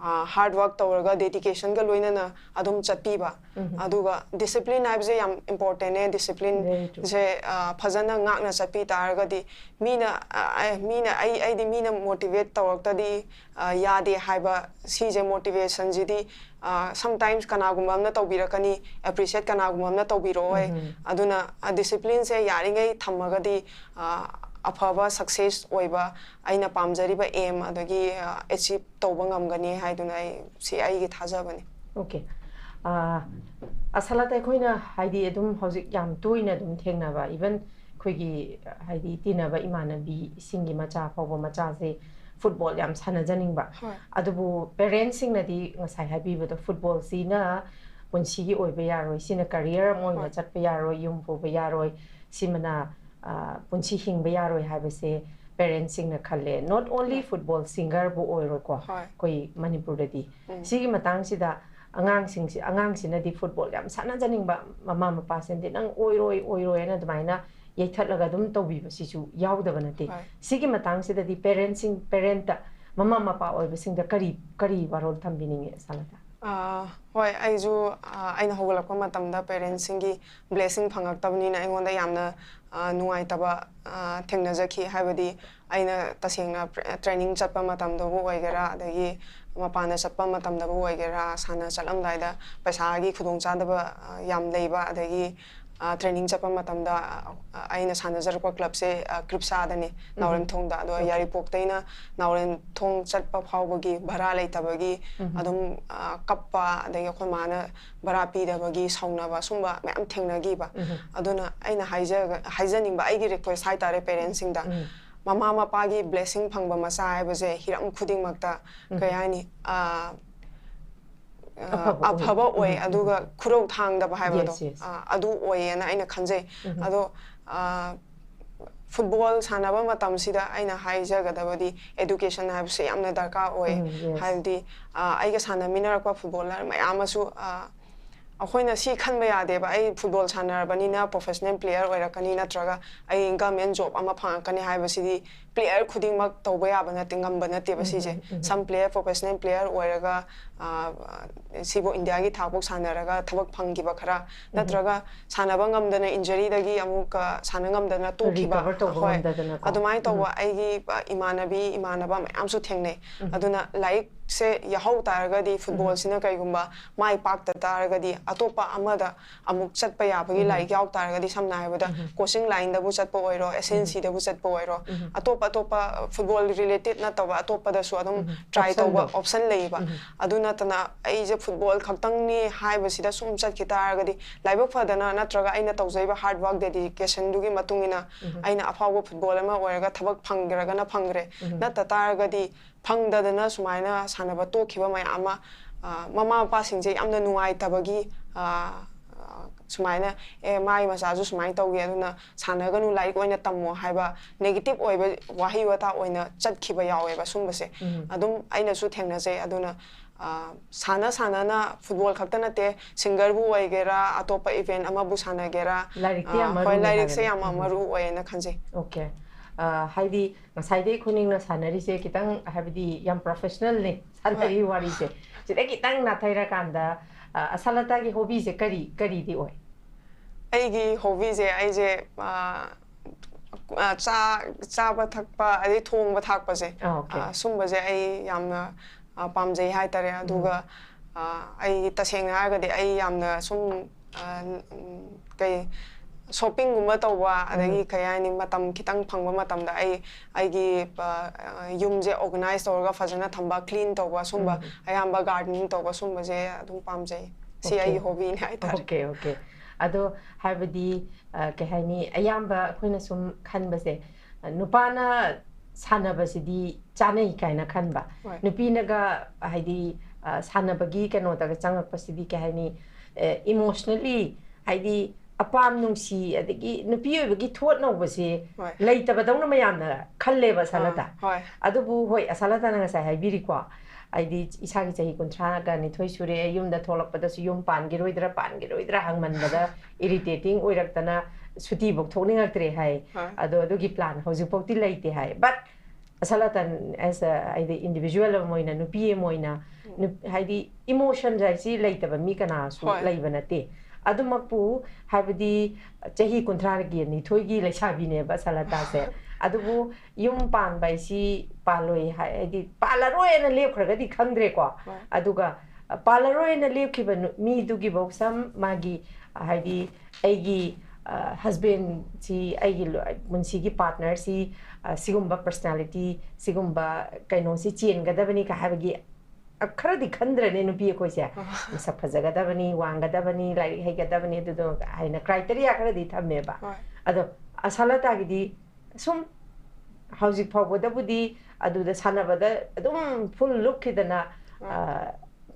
hard work tawraga dedication ga loina na adum chati ba aduga discipline habje yam important ne discipline je phajana ngak na chapi targa di mina ai di mina motivate tawrakta di yade haiba si je motivation ji di sometimes kanagumam na tawbirakani appreciate kanagumam na tawbiro aduna discipline se yaringai thamaga di afaba success oiba aina pamjari ba aim adagi achieve tawba ngamgani haiduna ai si ai gi thajabani okay asalata khoina haidi adum hojik yam toina dum thengna ba even khoigi haidi tina ba imana bi singi macha phawa macha se football yam sana janing ba adubu parents sing na di ngasai habi ba football si na punsi gi oiba yaroi sina career moi na chat pa yaroi yum po ba yaroi simana punchi hing ba yaroi habase parents sing na khalle not only football singer bu oiro ko koi manipur da di sigi matang sida angang sina di football yam sana janing ba mama mapa sen di nang oiroi na dmaina yaithatlaga dum tobi ba sisu yawda banate sigi matang sida di parent mama mapa oiba sing da kari warol thambininge salata hoi aiju aina hogolakpa matamda parents singi blessing phangaktabni na aingonda yamna nuai taba thengnajaki habadi aina tasengna training chatpa matamda bu oigera adagi mapana chatpa matamda bu oigera sana chalamdaida paisa gi khudong chadaba yam leiba adagi training chapa matamda aina sanazarpa club se kripsa dani nauren thong da do yari poktaina nauren thong chatpa phawbagi bhara leitabagi adum kappa adagi khoi mana bhara pi dabagi sauna ba sumba ma'am thengnagi ba aduna aina haijaning ba aigi request hai tare parents sing da mama mapa gi blessing phangba masa hai base hiram khuding makta kayani afaba oi aduga khurau thang da ba haibado adu oi na aina khanjai ado football sanaba matam sida aina haija gadabadi education habse yamna darka oi haibdi aiga sanamina rakwa footballer mayamasu akhoi si khanba yade ba ai football sanarabani na professional player oirakani natraga ai government job ama phangakani haibasidi player khuding mak tawba yaba na tingam bana te basije some player professional player oiraga sibo india gi thakbok sanaraga thabak phangi ba khara natraga sanaba ngamdana injury dagi amuka sanangamdana to khiba adumai tawwa ai gi imanaba mayam su thengne aduna like se yahau taragadi football sina kaigumba mai pak ta taragadi atopa amada amuk chatpa yabagi like yaw taragadi samna haibada coaching line da bu chatpa oiro SNC da bu chatpa oiro atopa football related na tawa atopa da su adum try tawa option leiba aduna tana ai je football khaktang ni haibasida sum chat ki taragadi laibak fadana natraga aina tawjaiba hard work dedication dugi matungina aina afawo football ama oiraga thabak phangraga na phangre na ta taragadi phangdadana sumaina sanaba to khiba mayama mama pa singje amna nuai tabagi sumaina mai masaju sumai tawge aduna sanaga nu like oina tammo haiba negative oiba wahi wata oina chat khiba yawe ba sumbase adum aina su thengna je aduna sana na football khaktana te singer bu oigera atopa event ama bu sanagera like se ama maru oina khanje okay haidi ngasai khuning na sanari se kitang habidi yam professional ne sanari wari se chide kitang na thaira kanda asalata gi hobby se kari di oi ai gi hobby se ai je cha ba thakpa ai thong ba thakpa se sumba je ai yamna pamjai hai tare aduga ai taseng ha ga de ai yamna sum kai shopping guma tawwa adagi kayani matam kitang phangba matam da ai gi yum je organize tawga fajana thamba clean tawwa sumba ayamba gardening tawwa sumba je adum pamjai si ai hobby ni ai tar okay ado habadi kahani ayamba khoina sum khanba se nupana sanaba sidi chanai kaina khanba nupina ga haidi sanabagi kano daga changak pasidi kahani emotionally haidi apam nungsi adagi nupi obagi thot nobase leitaba dawna mayamna khalleba salata adubu hoi asalata na ngasai haibiri kwa aidi isagi chahi kontra ga ni thoi sure yumda tholakpada su yum pangiroidra hangmanbada irritating oiraktana suti bok thokningaktre hai adugi plan hoju pokti leite hai but asalata as aidi individual moina nupi moina haidi emotion jaisi leitaba mi kana su leibanate adumakpu habidi chahi kontragi ni thoigi lesabi ba salata se adubu yum pan bai si paloi haidi palaroi na lepkhagadi khangdre ko aduga palaroi na lepkhiba mi dugi boksam magi haidi aigi husband si aigi munsi gi partner si sigumba personality sigumba kaino si chen gadabani ka habigi खरदी खंद्रने नुपी कोइसे सब फजगदबनी वांगदबनी like हेगदबनी दुदो हाइना criteria खरदी थमेबा अदो असलता गिदी सुम हाउजिक फावबदबुदी अदुदा सानबदा अदुम full look खिदना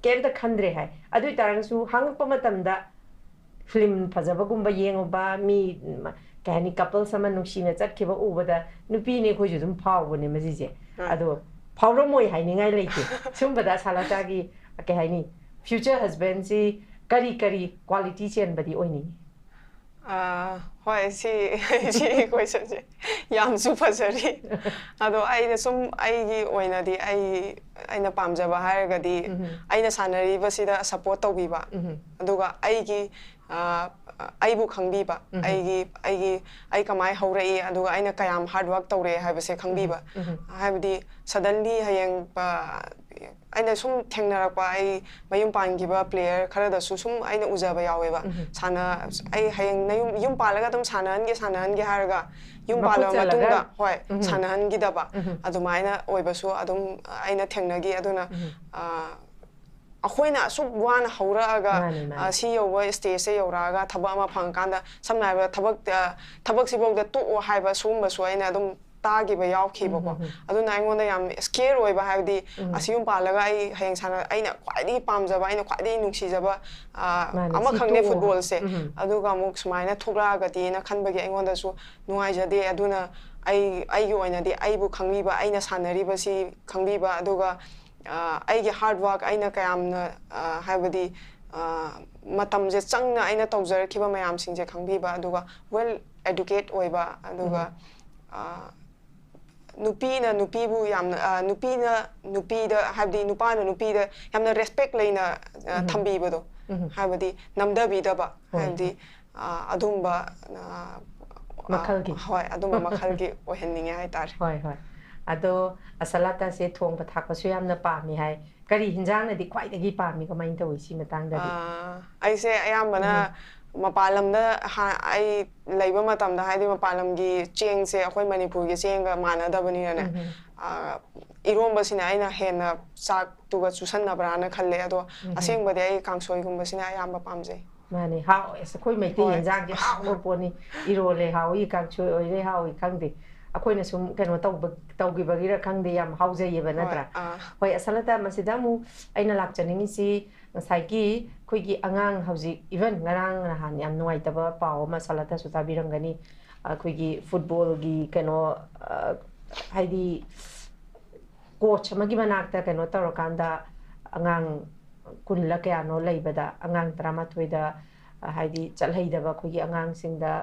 केमता खंद्रे हाय अदु तारंगसु हांगप मतमदा film फजबगुंबा येंगोबा मी कहनी couple सम नुसीने चटखिबा उबदा नुपीने खोजु दुम फावबने मजिजे अदो फावरमोय हाइनिंगाय लेके सुमबदा सालातागी के हाइनी future husband सी करी quality chain बदी ओइनी Hoi, si question se yam super sari. Ado ai na sum ai gi oina di ai na pamja ba har ga di ai na sanari ba sida support to bi ba. Aduga ai gi ai bu khangbi ba ai kamai haurai aduga ai na kayam hard work tawre ha ba se khangbi ba. Ha ba di suddenly hayang ba aina sum thengnarak pa ai mayum pangiba player khara da su sum aina ujaba yawe ba sana ai hayang na yum palaga dum sanan ge haraga yum pala matungda hoi sanan gi da ba adumaina oiba su adum aina thengnagi aduna akhoi na su wan haura ga si yowa stage se yoraga thaba ma phangkanda samna ba thabak sibok da to haiba sumba su aina adum तागी बा याव खी बको अदु नाइंगोंदा याम square ओइबा हाबदी असियुम पालगा आई हयंग साना आइना ख्वाइदी पामजबा आइना ख्वाइदी नुंगसीजबा अमा खंगने football से अदुगा मुक सुमाइना थोगरागती ना खनबगे आइंगोंदासु नुंगाइजदे अदुना आइगी ओइनादी आइबु खंगबीबा आइना सानरीबसी खंगबीबा अदुगा आइगी हार्ड वर्क आइना कयामना हाबदी मतमजे चंगना आइना तौजरखिबा मयामसिंजे खंगबीबा अदुगा वेल एडुकेट ओइबा अदुगा Nupina nupibu yam nupina nupida habdi nupana nupida yamna respect leina thambi bado habdi namda bida ba habdi adumba makhalgi hoi adumba makhalgi ohenninge hai tar hoi ado asalata se thong pathak pasu yamna pami hai kari hinjang na di khwai dagi pami kamain tawi si matang da di ai se ayambana mapalamda ai leiba matamda haidi mapalamgi cheng se akhoi manipur gi cheng ga manada bani na iromba sina aina hena chak tuga chusan na brana khalle ado aseng bade ai kangsoi gumba sina ayamba pamje mani ha es khoi mai te hinjang gi ha poni irole ha oi kangsoi oi re ha oi khangde akhoi na sum keno tawgi bagi ra khangde yam hauje yeba natra hoi asalata masida mu aina lakchaningi si ngasai khoigi angang hauji even ngarang nahan yam nuai taba paw ma salata su tabirangani khoigi football gi keno haidi coach amagi manakta keno tarokanda angang kunla kya no leibada angang 13 da haidi chalhaidaba khoigi angang singda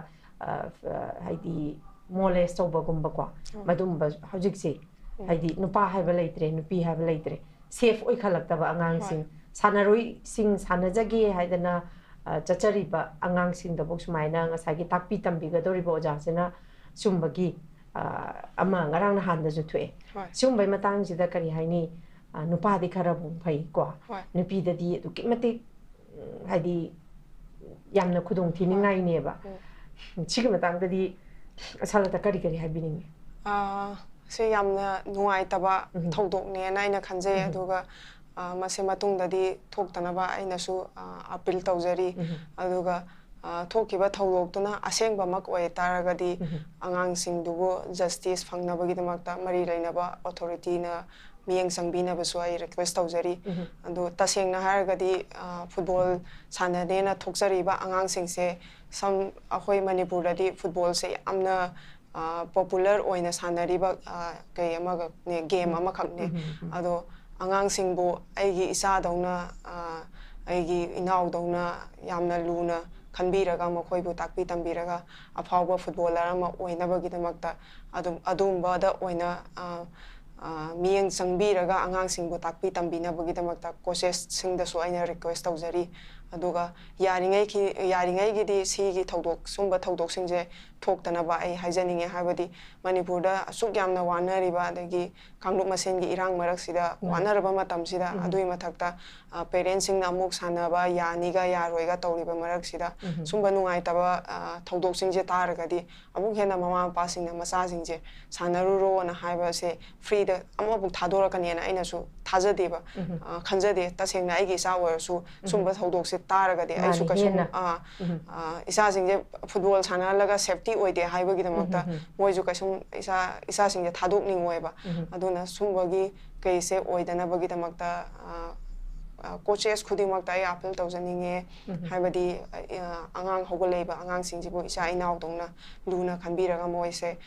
haidi molest tobagumba kwa madumba hojik se haidi nupa haiba leitre nupi haiba leitre safe oi khalaktaba angang sing sanaroi sing sanajagi haidana chachariba angang sing da box maina ngasagi takpi tambi ga doriba oja sena sumbagi ama ngarang na handa ju thue sumbai matang sida kari haini nupa di khara bung phai kwa nupi da di du kimati haidi yamna khudung thiningai ne ba chigi matang da di asalata kari habining se yamna nuai taba thodok ne na ina khanje aduga mase matungdadi thoktanaba ainasu appeal tawjari aduga thokiba thawloktuna asengba mak oi taragadi angang singdugo justice fangnabagi damakta mari lainaba authority na miyeng sangbina basu ai request tawjari adu tasengna haragadi football sanane na thokjari ba angang singse sam akhoi manipur dadi football se amna popular oina sanari ba kai amaga ne game ama khakne ado angang singbo aigi isa dauna aigi inau dauna yamna luna khanbiraga makhoi bu takpi tambiraga afawba footballer ama oinabagi damakta adumba da oina miyeng sangbiraga angang singbo takpi tambinabagi damakta coaches singda su aina request tawjari aduga yaringai gi di si gi thodok sumba thodok singje thoktana ba ai haijaninge habadi manipur da asuk yamna wanariba adagi kanglup masen gi irang marak sida wanaraba matam sida adui mathakta parents sing na amuk sanaba yaniga yaroiga tawriba marak sida sumba nungai taba thodok singje taragadi amuk hena mama pa sing na masa singje sanaruro na haiba se free da amabuk thadora kanena aina su thajadeba khanjade tasengna aigi sa warsu sumba thodok se taragadi ai su kasum isa singje football sanalaga safety oide haibagi damakta moiju kasum isa singje thadok ning oiba aduna sumbagi kaise oidana bagi damakta coaches khudimakta ai appeal tawjaninge haibadi angang hogoleiba angang singjibu isa inaw dongna luna khanbiraga moise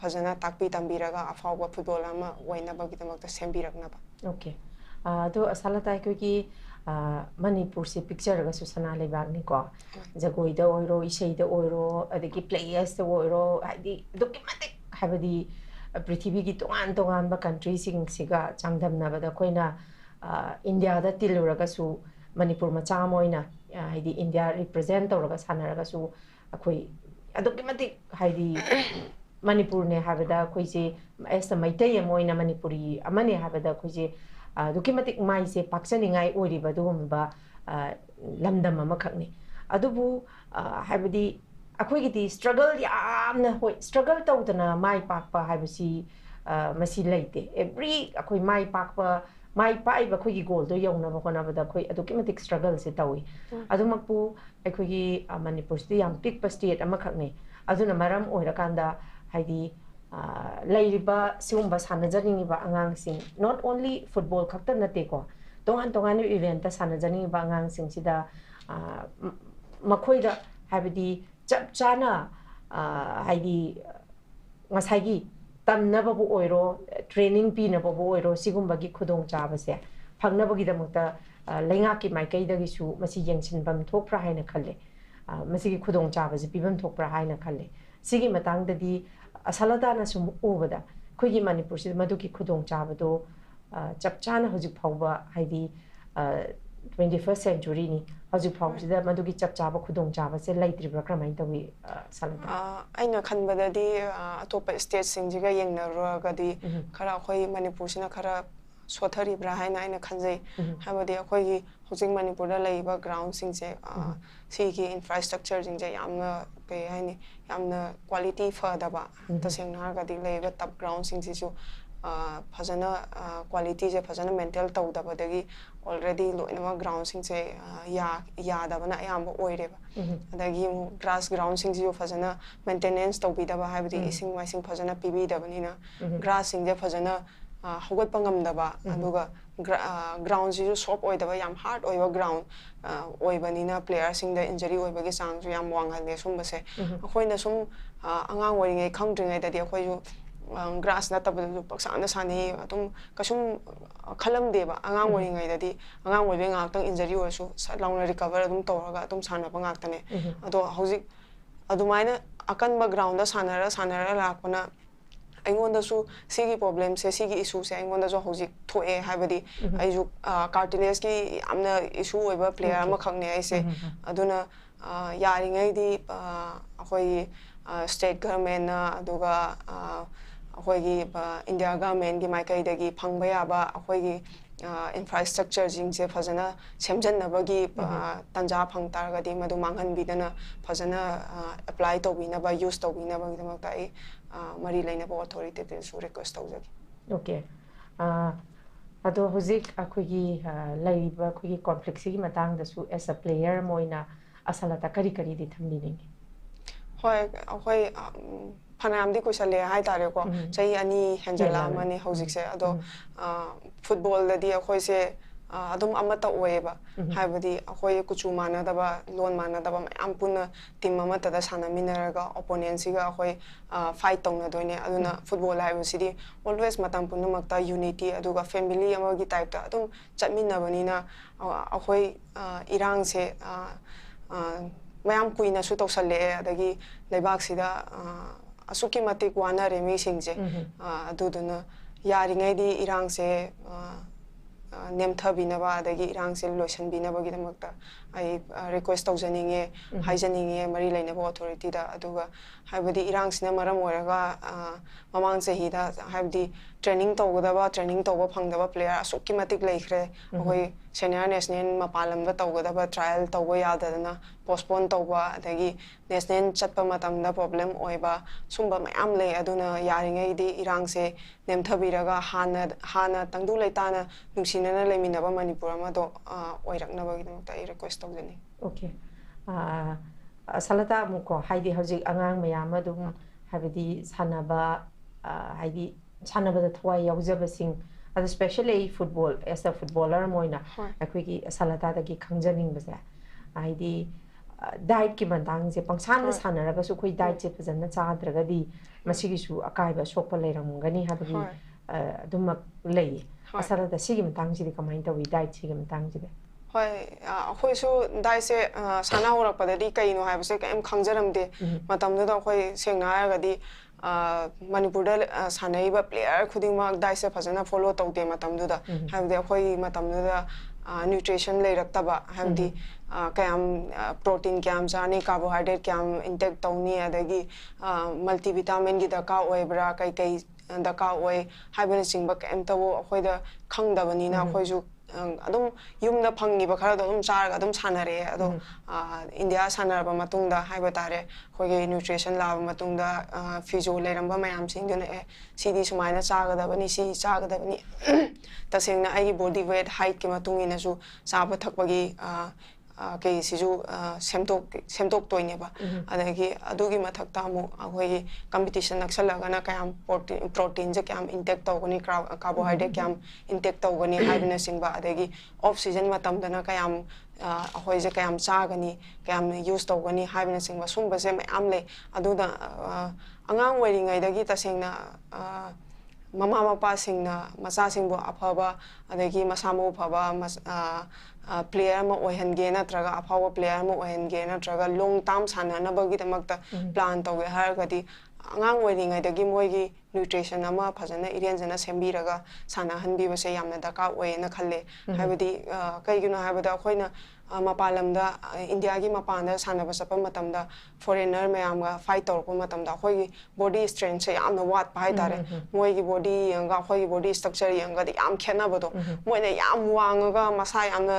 phajana takpi tambiraga afawba football ama oina bagi damakta sembirakna ba okay ado asalata ko ki Manipur se picture ga su sana le bag ni ko jagoi da oiro isei da oiro adiki players da oiro haidi documentic habadi prithvi gi tongan tongan ba country sing siga changdam na ba da koina India da tilura ga su Manipur macha moina haidi India represent tora ga sana ga su akoi documentic haidi Manipur ne habada koi je esta maitai moina Manipuri amane habada koi je documentic mai se paksani ngai ori ba dum ba lamdam ama khakni adubu habadi akoi gi struggle yamna hoi struggle tawdana mai pakpa habasi masi leite every akoi mai pakpa mai pai ba khoi gi goal do yongna ba kona ba da khoi documentic struggle se tawi adumakpu akoi gi Manipur sti yam pick pa state ama khakni aduna maram oira kanda haidi lairiba siumba sanajani ba angang sing not only football khakta nate ko tongan tongan event ta sanajani ba angang sing sida makhoida habidi chap chana haidi ngasagi tamna babu oiro training pi na babu oiro sigumba gi khudong chaba se phagna bagi damukta lenga ki maikai dagi su masi yengsin bam thokpra haina khalle masi gi khudong chaba se pibam thokpra haina khalle sigi matang dadi ASHALATA na sum ubada khoi Manipur si madu ki khudong chabado chap chana hojik phawba haidi 21st century ni hojik phaw sida madu ki chap chaba khudong chaba se laitri bra kramai tawi SHALATA aina khanbada di atopa state sing jiga yengna ro ga di khara khoi Manipur sina khara sothari bra haina aina khanjai habadi khoi gi hojik Manipur da laiba ground sing je si ki infrastructure jing je yamna pe haini yamna quality further ba ta sing na ga di laiba top ground sing ji su phajana quality je phajana mental tau da ba dagi already loinama ground sing je ya da bana yamba oire ba adagi grass ground sing ji phajana maintenance tau bi da ba habdi ising mai sing phajana pb da bani na grass sing je phajana hogot pangam da ba aduga ground ji soft oi da ba yam hard oi ba ground oi bani na player sing da injury oi ba ge sang ju yam wang hal ne sum ba se khoi na sum angang oi ngai khang dring ai da di khoi ju grass na tab du paksa na sani atum kasum khalam de ba angang oi ngai da di angang oi be ngak tang injury oi su long recover adum toraga atum sana ba ngak tane ado hojik adumaina akan ba ground da sanara lakpana aingonda su sigi problem se sigi issue se aingonda jo hojik thoe habadi aiju cartilage ki amna issue oiba player ama khakne ai se aduna yari ngai di akoi state government na aduga akoi gi India government gi maikai dagi phangba ya ba akoi gi infrastructure jing se phajana semjan na bagi tanja phang tar ga di madu manghan bi dana phajana apply to bi na ba use to bi na ba gi ta ai mari laina ba authority te su request tau jagi okay ado hojik akoi gi laiba akoi gi conflict gi matang da su as a player moina ASHALATA kari kari di thamni ningi hoi akoi phanam di koisale hai tare ko chai ani henjala mani hojik se ado football da di akoi se adum amata oeba habadi akoi kuchu mana da ba lon mana da ba am puna team amata da sana minaraga opponent siga akoi fight tongna doine aduna football haibasidi always matam punu makta unity aduga family amagi type ta adum chatminna banina akoi irang se mayam kuina su tawsale adagi leibak sida asuki matik wana remi singje aduduna yari ngai di irang se nemtha binaba adagi irang se lotion binaba gi damakta ai request tawjaninge haijaninge mari lainaba authority da aduga habadi irang sina maram oraga mamang sehi da habdi training tawgadaba training tawba phangdaba player asuki matik laikre hoi senior national mapalam da tawgadaba trial tawba yadadana postpone tawba adagi national chatpa matam da problem oiba sumba mayam lei aduna yaringai di irang se nemtha biraga hana tangdu leitana nungsinana leiminaba Manipur ma do oiraknaba gi damakta ai request tawjani okay ASHALATA muko haidi hojik angang mayam adum habidi sanaba haidi sanaba da thwai yaujaba sing as especially football as a footballer moina akoi gi ASHALATA da gi khangjaning basa haidi diet ki mandang je pangsan sanaraga su khoi diet je phajana chadraga di masigi su akai ba sokpa leiramgani habagi adum lei ASHALATA sigi mandang ji kamai tawi diet sigi mandang ji ꯍꯣꯏ ꯑꯩꯈꯣꯏꯁꯨ ꯗꯥꯏꯠꯁꯦ ꯁꯥꯟꯅ ꯍꯧꯔꯛꯄꯗꯗꯤ ꯀꯩꯅꯣ ꯍꯥꯏꯕꯁꯦ ꯀꯩꯝ ꯈꯪꯖꯔꯝꯗꯦ ꯃꯇꯝꯗꯨꯗ ꯑꯩꯈꯣꯏ ꯁꯦꯡꯅ ꯍꯥꯏꯔꯒꯗꯤ ꯃꯅꯤꯄꯨꯔꯗ ꯁꯥꯟꯅꯔꯤꯕ ꯄ꯭ꯂꯦꯌꯔ ꯈꯨꯗꯤꯡꯃꯛ ꯗꯥꯏꯠꯁꯦ ꯐꯖꯅ ꯐꯣꯂꯣ ꯇꯧꯗꯦ ꯃꯇꯝꯗꯨꯗ ꯍꯥꯏꯕꯗꯤ ꯑꯩꯈꯣꯏꯒꯤ ꯃꯇꯝꯗꯨꯗ ꯅ꯭ꯌꯨꯇ꯭ꯔꯤꯁꯟ ꯂꯩꯔꯛꯇꯕ ꯍꯥꯏꯕꯗꯤ ꯀꯌꯥꯝ ꯄ꯭ꯔꯣꯇꯤꯟ ꯀꯌꯥꯝ ꯆꯥꯅꯤ ꯀꯥꯔꯕꯣꯍꯥꯏꯗ꯭ꯔꯦꯠ ꯀꯌꯥꯝ ꯏꯟꯇꯦꯛ ꯇꯧꯅꯤ ꯑꯗꯒꯤ ꯃꯜꯇꯤꯚꯤꯇꯥꯃꯤꯟꯒꯤ ꯗꯔꯀꯥꯔ ꯑꯣꯏꯕ꯭ꯔꯥ ꯀꯩ ꯗꯔꯀꯥꯔ ꯑꯣꯏ ꯍꯥꯏꯕꯅꯆꯤꯡꯕ ꯀꯩꯝꯇꯕꯨ ꯑꯩꯈꯣꯏꯗ ꯈꯪꯗꯕꯅꯤꯅ ꯑꯩꯈꯣꯏꯁꯨ ꯑꯗꯨꯝ ꯌꯨꯝꯗ ꯐꯪꯉꯤꯕ ꯈꯔꯗꯣ ꯑꯗꯨꯝ ꯆꯥꯔꯒ ꯑꯗꯨꯝ ꯁꯥꯟꯅꯔꯛꯑꯦ ꯑꯗꯣ ꯏꯟꯗꯤꯌꯥ ꯁꯥꯟꯅꯔꯕ ꯃꯇꯨꯡꯗ ꯍꯥꯏꯕ ꯇꯥꯔꯦ ꯑꯩꯈꯣꯏꯒꯤ ꯅ꯭ꯌꯨꯇ꯭ꯔꯤꯁꯟ ꯂꯥꯛꯑꯕ ꯃꯇꯨꯡꯗ ꯐꯤꯖꯣ ꯂꯩꯔꯝꯕ ꯃꯌꯥꯝꯁꯤꯡꯗꯨꯅ ꯁꯤꯗꯤ ꯁꯨꯃꯥꯏꯅ ꯆꯥꯒꯗꯕꯅꯤ ꯁꯤ ꯆꯥꯒꯗꯕꯅꯤ ꯇꯁꯦꯡꯅ ꯑꯩꯒꯤ ꯕꯣꯗꯤ ꯋꯦꯠ ꯍꯥꯏꯠꯀꯤ ꯃꯇꯨꯡ ꯏꯟꯅꯁꯨ ꯆꯥꯕ ꯊꯛꯄꯒꯤ ꯀꯩꯁꯤꯁꯨ ꯁꯦꯝꯗꯣꯛꯇꯣꯏꯅꯦꯕ ꯑꯗꯒꯤ ꯑꯗꯨꯒꯤ ꯃꯊꯛꯇ ꯑꯃꯨꯛ ꯑꯩꯈꯣꯏꯒꯤ ꯀꯝꯄꯤꯇꯤꯁꯟ ꯅꯛꯁꯜꯂꯒꯅ ꯀꯌꯥꯝ ꯄ꯭ꯔꯣꯇꯤꯟꯁꯦ ꯀꯌꯥꯝ ꯏꯟꯇꯦꯛ ꯇꯧꯒꯅꯤ ꯀꯥꯔꯕꯣꯍꯥꯏꯗ꯭ꯔꯦꯠ ꯀꯌꯥꯝ ꯏꯟꯇꯦꯛ ꯇꯧꯒꯅꯤ ꯍꯥꯏꯕꯅꯆꯤꯡꯕ ꯑꯗꯒꯤ ꯑꯣꯐ ꯁꯤꯖꯟ ꯃꯇꯝꯗꯅ ꯀꯌꯥꯝ ꯑꯩꯈꯣꯏꯁꯦ ꯀꯌꯥꯝ ꯆꯥꯒꯅꯤ ꯀꯌꯥꯝ ꯌꯨꯁ ꯇꯧꯒꯅꯤ ꯍꯥꯏꯕꯅꯆꯤꯡꯕ ꯁꯨꯝꯕꯁꯦ ꯃꯌꯥꯝ ꯂꯩ ꯑꯗꯨꯅ ꯑꯉꯥꯡ ꯑꯣꯏꯔꯤꯉꯩꯗꯒꯤ ꯇꯁꯦꯡꯅ ꯃꯃꯥ ꯃꯄꯥꯁꯤꯡꯅ ꯃꯆꯥꯁꯤꯡꯕꯨ ꯑꯐꯕ ꯑꯗꯒꯤ ꯃꯁꯥ ꯃꯎ ꯐꯕ ꯄ꯭ꯂꯦꯌꯔ ꯑꯃ ꯑꯣꯏꯍꯟꯒꯦ ꯅꯠꯇ꯭ꯔꯒ ꯑꯐꯥꯎꯕ ꯄ꯭ꯂꯦꯌꯔ ꯑꯃ ꯑꯣꯏꯍꯟꯒꯦ ꯅꯠꯇ꯭ꯔꯒ ꯂꯣꯡ ꯇꯥꯔꯝ ꯁꯥꯟꯅꯅꯕꯒꯤꯗꯃꯛꯇ ꯄ꯭ꯂꯥꯟ ꯇꯧꯒꯦ ꯍꯥꯏꯔꯒꯗꯤ ꯑꯉꯥꯡ ꯑꯣꯏꯔꯤꯉꯩꯗꯒꯤ ꯃꯣꯏꯒꯤ ꯅ꯭ꯌꯨꯇ꯭ꯔꯤꯁꯟ ꯑꯃ ꯐꯖꯅ ꯏꯔꯦꯟꯖꯅ ꯁꯦꯝꯕꯤꯔꯒ ꯁꯥꯟꯅꯍꯟꯕꯤꯕꯁꯦ ꯌꯥꯝꯅ ꯗꯔꯀꯥꯔ ꯑꯣꯏꯌꯦꯅ ꯈꯜꯂꯦ ꯍꯥꯏꯕꯗꯤ ꯀꯩꯒꯤꯅꯣ ꯍꯥꯏꯕꯗ ꯑꯩꯈꯣꯏꯅ ꯃꯄꯥꯟ ꯂꯝꯗ ꯏꯟꯗꯤꯌꯥꯒꯤ ꯃꯄꯥꯟꯗ ꯁꯥꯟꯅꯕ ꯆꯠꯄ ꯃꯇꯝꯗ ꯐꯣꯔꯦꯟꯅꯔ ꯃꯌꯥꯝꯒ ꯐꯥꯏꯠ ꯇꯧꯔꯛꯄ ꯃꯇꯝꯗ ꯑꯩꯈꯣꯏꯒꯤ ꯕꯣꯗꯤ ꯁ꯭ꯇꯔꯦꯡꯁꯦ ꯌꯥꯝꯅ ꯋꯥꯠꯄ ꯍꯥꯏꯇꯥꯔꯦ ꯃꯣꯏꯒꯤ ꯕꯣꯗꯤ ꯌꯦꯡꯉꯒ ꯑꯩꯈꯣꯏꯒꯤ ꯕꯣꯗꯤ ꯁ꯭ꯇ꯭ꯔꯛꯆꯔ ꯌꯦꯡꯉꯒꯗꯤ ꯌꯥꯝ ꯈꯦꯠꯅꯕꯗꯣ ꯃꯣꯏꯅ ꯌꯥꯝ ꯋꯥꯡꯉꯒ ꯃꯁꯥ ꯌꯥꯝꯅ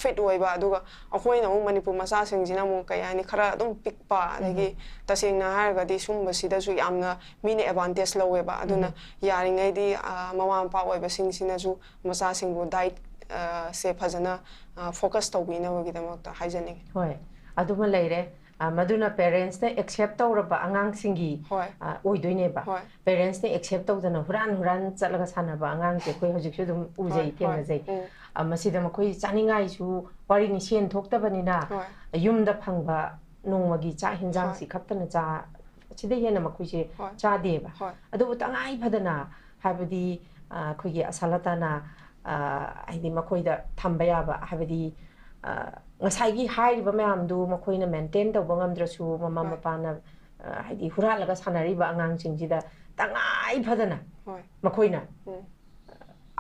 ꯐꯤꯠ ꯑꯣꯏꯕ ꯑꯗꯨꯒ ꯑꯩꯈꯣꯏꯅ ꯑꯃꯨꯛ ꯃꯅꯤꯄꯨꯔ ꯃꯆꯥꯁꯤꯡꯁꯤꯅ ꯑꯃꯨꯛ ꯀꯩ ꯍꯥꯏꯅꯤ ꯈꯔ ꯑꯗꯨꯝ ꯄꯤꯛꯄ ꯑꯗꯒꯤ ꯇꯁꯦꯡꯅ ꯍꯥꯏꯔꯒꯗꯤ ꯁꯨꯝꯕꯁꯤꯗꯁꯨ ꯌꯥꯝꯅ ꯃꯤꯅ ꯑꯦꯗꯚꯥꯟꯇꯦꯖ ꯂꯧꯋꯦꯕ ꯑꯗꯨꯅ ꯌꯥꯔꯤꯉꯩꯗꯤ ꯃꯃꯥ ꯃꯄꯥ ꯑꯣꯏꯕꯁꯤꯡꯁꯤꯅꯁꯨ ꯃꯆꯥꯁꯤꯡꯕꯨ ꯗꯥꯏꯠ ꯁꯦ ꯐꯖꯅ ꯐꯣꯀꯁ ꯇꯧꯕꯤꯅꯕꯒꯤꯗꯃꯛꯇ ꯍꯥꯏꯖꯅꯤꯡꯉꯤ ꯍꯣꯏ ꯑꯗꯨꯃ ꯂꯩꯔꯦ ꯃꯗꯨꯅ ꯄꯦꯔꯦꯟꯁꯅ ꯑꯦꯛꯁꯦꯞ ꯇꯧꯔꯕ ꯑꯉꯥꯡꯁꯤꯡꯒꯤ ꯑꯣꯏꯗꯣꯏꯅꯦꯕ ꯄꯦꯔꯦꯟꯁꯅ ꯑꯦꯛꯁꯦꯞ ꯇꯧꯗꯅ ꯍꯨꯔꯥꯟ ꯆꯠꯂꯒ ꯁꯥꯟꯅꯕ ꯑꯉꯥꯡꯁꯦ ꯑꯩꯈꯣꯏ ꯍꯧꯖꯤꯛꯁꯨ ꯑꯗꯨꯝ ꯎꯖꯩ ꯊꯦꯡꯅꯖꯩ ꯃꯁꯤꯗ ꯃꯈꯣꯏ ꯆꯥꯅꯤꯡꯉꯥꯏꯁꯨ ꯋꯥꯔꯤꯅꯤ ꯁꯦꯟ ꯊꯣꯛꯇꯕꯅꯤꯅ ꯌꯨꯝꯗ ꯐꯪꯕ ꯅꯣꯡꯃꯒꯤ ꯆꯥꯛ ꯍꯦꯟꯖꯥꯡꯁꯤ ꯈꯛꯇꯅ ꯁꯤꯗ ꯍꯦꯟꯅ ꯃꯈꯣꯏꯁꯦ ꯆꯥꯗꯦꯕ ꯑꯗꯨꯕꯨ ꯇꯉꯥꯏ ꯐꯗꯅ ꯍꯥꯏꯕꯗꯤ ꯑꯩꯈꯣꯏꯒꯤ ꯑꯁꯥꯂꯇꯥꯅ ꯍꯥꯏꯗꯤ ꯃꯈꯣꯏꯗ ꯊꯝꯕ ꯌꯥꯕ ꯍꯥꯏꯕꯗꯤ ꯉꯁꯥꯏꯒꯤ ꯍꯥꯏꯔꯤꯕ ꯃꯌꯥꯝꯗꯨ ꯃꯈꯣꯏꯅ ꯃꯦꯟꯇꯦꯟ ꯇꯧꯕ ꯉꯝꯗ꯭ꯔꯁꯨ ꯃꯃꯥ ꯃꯄꯥꯅ ꯍꯥꯏꯗꯤ ꯍꯨꯔꯥꯜꯂꯒ ꯁꯥꯟꯅꯔꯤꯕ ꯑꯉꯥꯡꯁꯤꯡꯁꯤꯗ ꯇꯉꯥꯏ ꯐꯗꯅ ꯃꯈꯣꯏꯅ